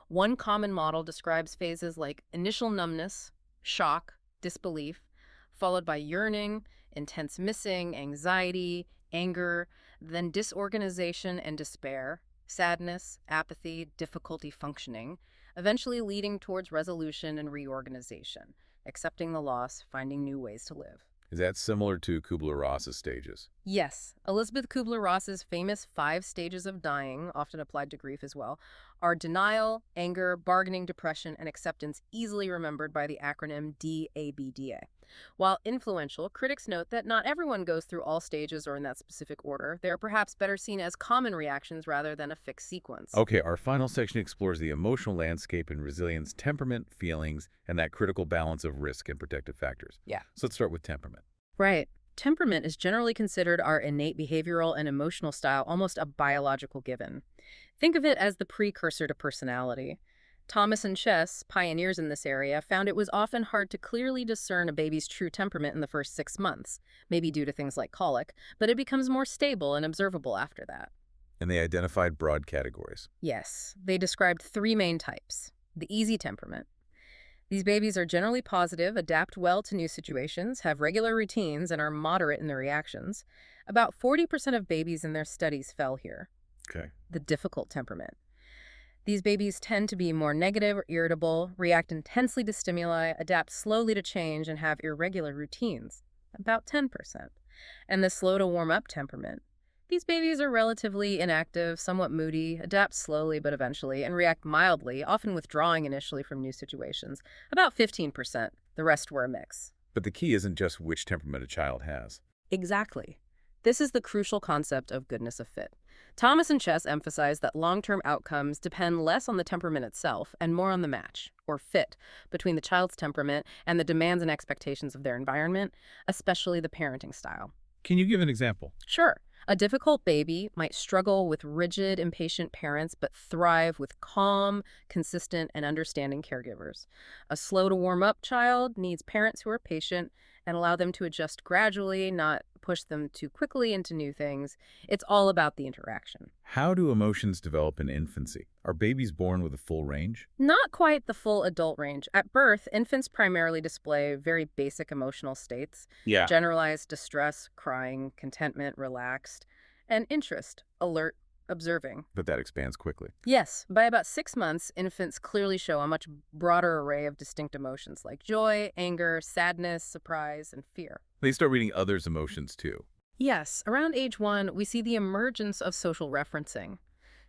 One common model describes phases like initial numbness, shock, disbelief, followed by yearning, intense missing, anxiety, anger, then disorganization and despair, sadness, apathy, difficulty functioning, eventually leading towards resolution and reorganization, accepting the loss, finding new ways to live. Is that similar to Kubler-Ross's stages? Yes, Elizabeth Kubler-Ross's famous 5 stages of dying, often applied to grief as well, are denial, anger, bargaining, depression, and acceptance, easily remembered by the acronym DABDA. While influential, critics note that not everyone goes through all stages or in that specific order. They are perhaps better seen as common reactions rather than a fixed sequence. Okay, our final section explores the emotional landscape and resilience, temperament, feelings, and that critical balance of risk and protective factors. Yeah. So let's start with temperament. Right. Temperament is generally considered our innate behavioral and emotional style, almost a biological given. Think of it as the precursor to personality. Thomas and Chess, pioneers in this area, found it was often hard to clearly discern a baby's true temperament in the first 6 months, maybe due to things like colic, but it becomes more stable and observable after that. And they identified broad categories. Yes, they described 3 main types. The easy temperament. These babies are generally positive, adapt well to new situations, have regular routines, and are moderate in their reactions. About 40% of babies in their studies fell here. Okay. The difficult temperament. These babies tend to be more negative or irritable, react intensely to stimuli, adapt slowly to change, and have irregular routines. About 10%. And the slow to warm up temperament. These babies are relatively inactive, somewhat moody, adapt slowly but eventually, and react mildly, often withdrawing initially from new situations. About 15%. The rest were a mix. But the key isn't just which temperament a child has. Exactly. This is the crucial concept of goodness of fit. Thomas and Chess emphasize that long-term outcomes depend less on the temperament itself and more on the match, or fit, between the child's temperament and the demands and expectations of their environment, especially the parenting style. Can you give an example? Sure. A difficult baby might struggle with rigid, impatient parents, but thrive with calm, consistent, and understanding caregivers. A slow-to-warm-up child needs parents who are patient and allow them to adjust gradually, not push them too quickly into new things. It's all about the interaction. How do emotions develop in infancy? Are babies born with a full range? Not quite the full adult range. At birth, infants primarily display very basic emotional states. Yeah. Generalized distress, crying, contentment, relaxed, and interest, alert, observing. But that expands quickly. Yes, by about 6 months, infants clearly show a much broader array of distinct emotions like joy, anger, sadness, surprise, and fear. They start reading others' emotions too. Yes, around age 1, we see the emergence of social referencing.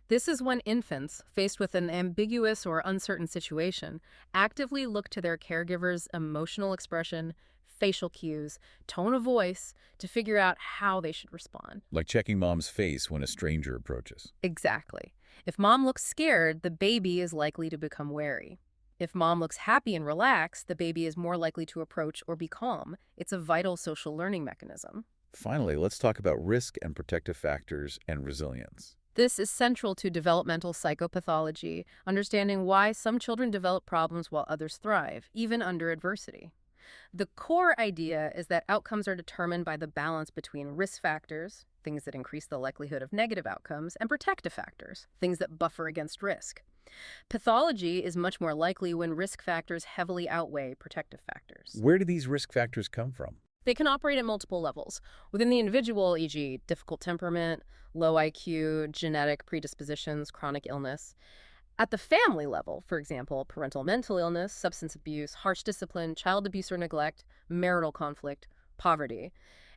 This is when infants, faced with an ambiguous or uncertain situation, actively look to their caregiver's emotional expression, facial cues, tone of voice to figure out how they should respond. Like checking mom's face when a stranger approaches. Exactly. If mom looks scared, the baby is likely to become wary. If mom looks happy and relaxed, the baby is more likely to approach or be calm. It's a vital social learning mechanism. Finally, let's talk about risk and protective factors and resilience. This is central to developmental psychopathology, understanding why some children develop problems while others thrive, even under adversity. The core idea is that outcomes are determined by the balance between risk factors, things that increase the likelihood of negative outcomes, and protective factors, things that buffer against risk. Pathology is much more likely when risk factors heavily outweigh protective factors. Where do these risk factors come from? They can operate at multiple levels. Within the individual, e.g., difficult temperament, low IQ, genetic predispositions, chronic illness. At the family level, for example, parental mental illness, substance abuse, harsh discipline, child abuse or neglect, marital conflict, poverty.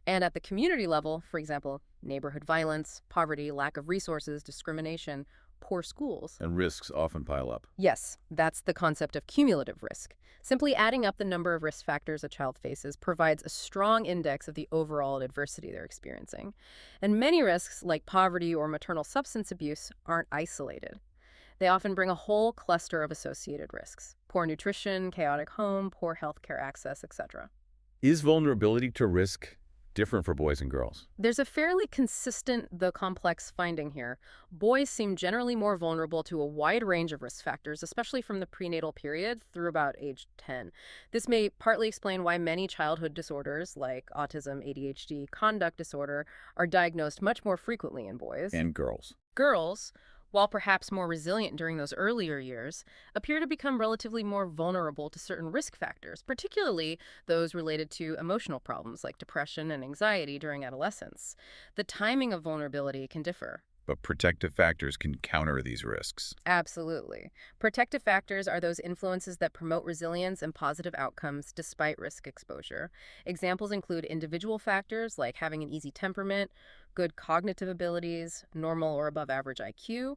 And at the community level, for example, neighborhood violence, poverty, lack of resources, discrimination, poor schools. And risks often pile up. Yes, that's the concept of cumulative risk. Simply adding up the number of risk factors a child faces provides a strong index of the overall adversity they're experiencing. And many risks, like poverty or maternal substance abuse, aren't isolated. They often bring a whole cluster of associated risks: poor nutrition, chaotic home, poor healthcare access, etc. Is vulnerability to risk different for boys and girls? There's a fairly consistent, though complex, finding here. Boys seem generally more vulnerable to a wide range of risk factors, especially from the prenatal period through about age 10. This may partly explain why many childhood disorders, like autism, ADHD, conduct disorder, are diagnosed much more frequently in boys. And girls. Girls, while perhaps more resilient during those earlier years, appear to become relatively more vulnerable to certain risk factors, particularly those related to emotional problems like depression and anxiety during adolescence. The timing of vulnerability can differ. But protective factors can counter these risks. Absolutely. Protective factors are those influences that promote resilience and positive outcomes despite risk exposure. Examples include individual factors like having an easy temperament, good cognitive abilities, normal or above average IQ,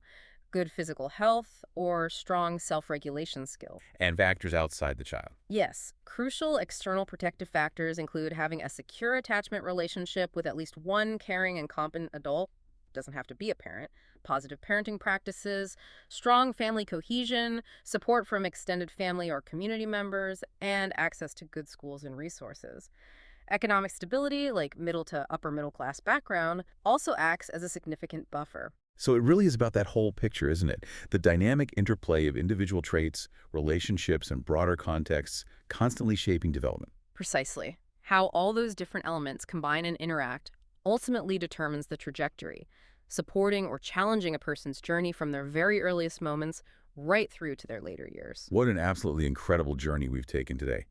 good physical health, or strong self-regulation skills. And factors outside the child. Yes, crucial external protective factors include having a secure attachment relationship with at least one caring and competent adult, doesn't have to be a parent, positive parenting practices, strong family cohesion, support from extended family or community members, and access to good schools and resources. Economic stability, like middle to upper middle class background, also acts as a significant buffer. So it really is about that whole picture, isn't it? The dynamic interplay of individual traits, relationships, and broader contexts constantly shaping development. Precisely. How all those different elements combine and interact ultimately determines the trajectory, supporting or challenging a person's journey from their very earliest moments right through to their later years. What an absolutely incredible journey we've taken today.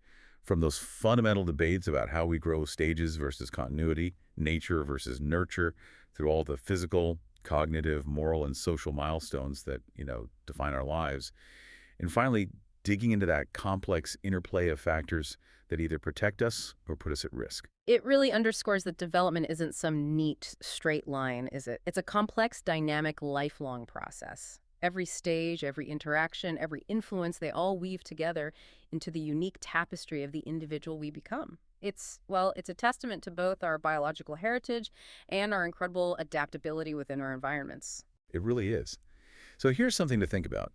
From those fundamental debates about how we grow stages versus continuity, nature versus nurture, through all the physical, cognitive, moral, and social milestones that, define our lives. And finally, digging into that complex interplay of factors that either protect us or put us at risk. It really underscores that development isn't some neat, straight line, is it? It's a complex, dynamic, lifelong process. Every stage, every interaction, every influence, they all weave together into the unique tapestry of the individual we become. It's a testament to both our biological heritage and our incredible adaptability within our environments. It really is. So here's something to think about.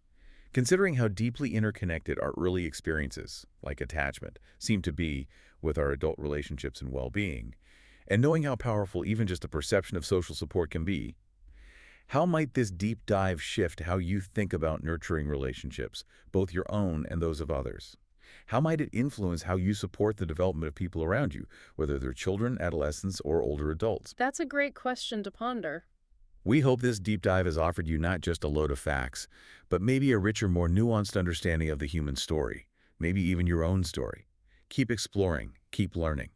Considering how deeply interconnected our early experiences, like attachment, seem to be with our adult relationships and well-being, and knowing how powerful even just a perception of social support can be, how might this deep dive shift how you think about nurturing relationships, both your own and those of others? How might it influence how you support the development of people around you, whether they're children, adolescents, or older adults? That's a great question to ponder. We hope this deep dive has offered you not just a load of facts, but maybe a richer, more nuanced understanding of the human story, maybe even your own story. Keep exploring, keep learning.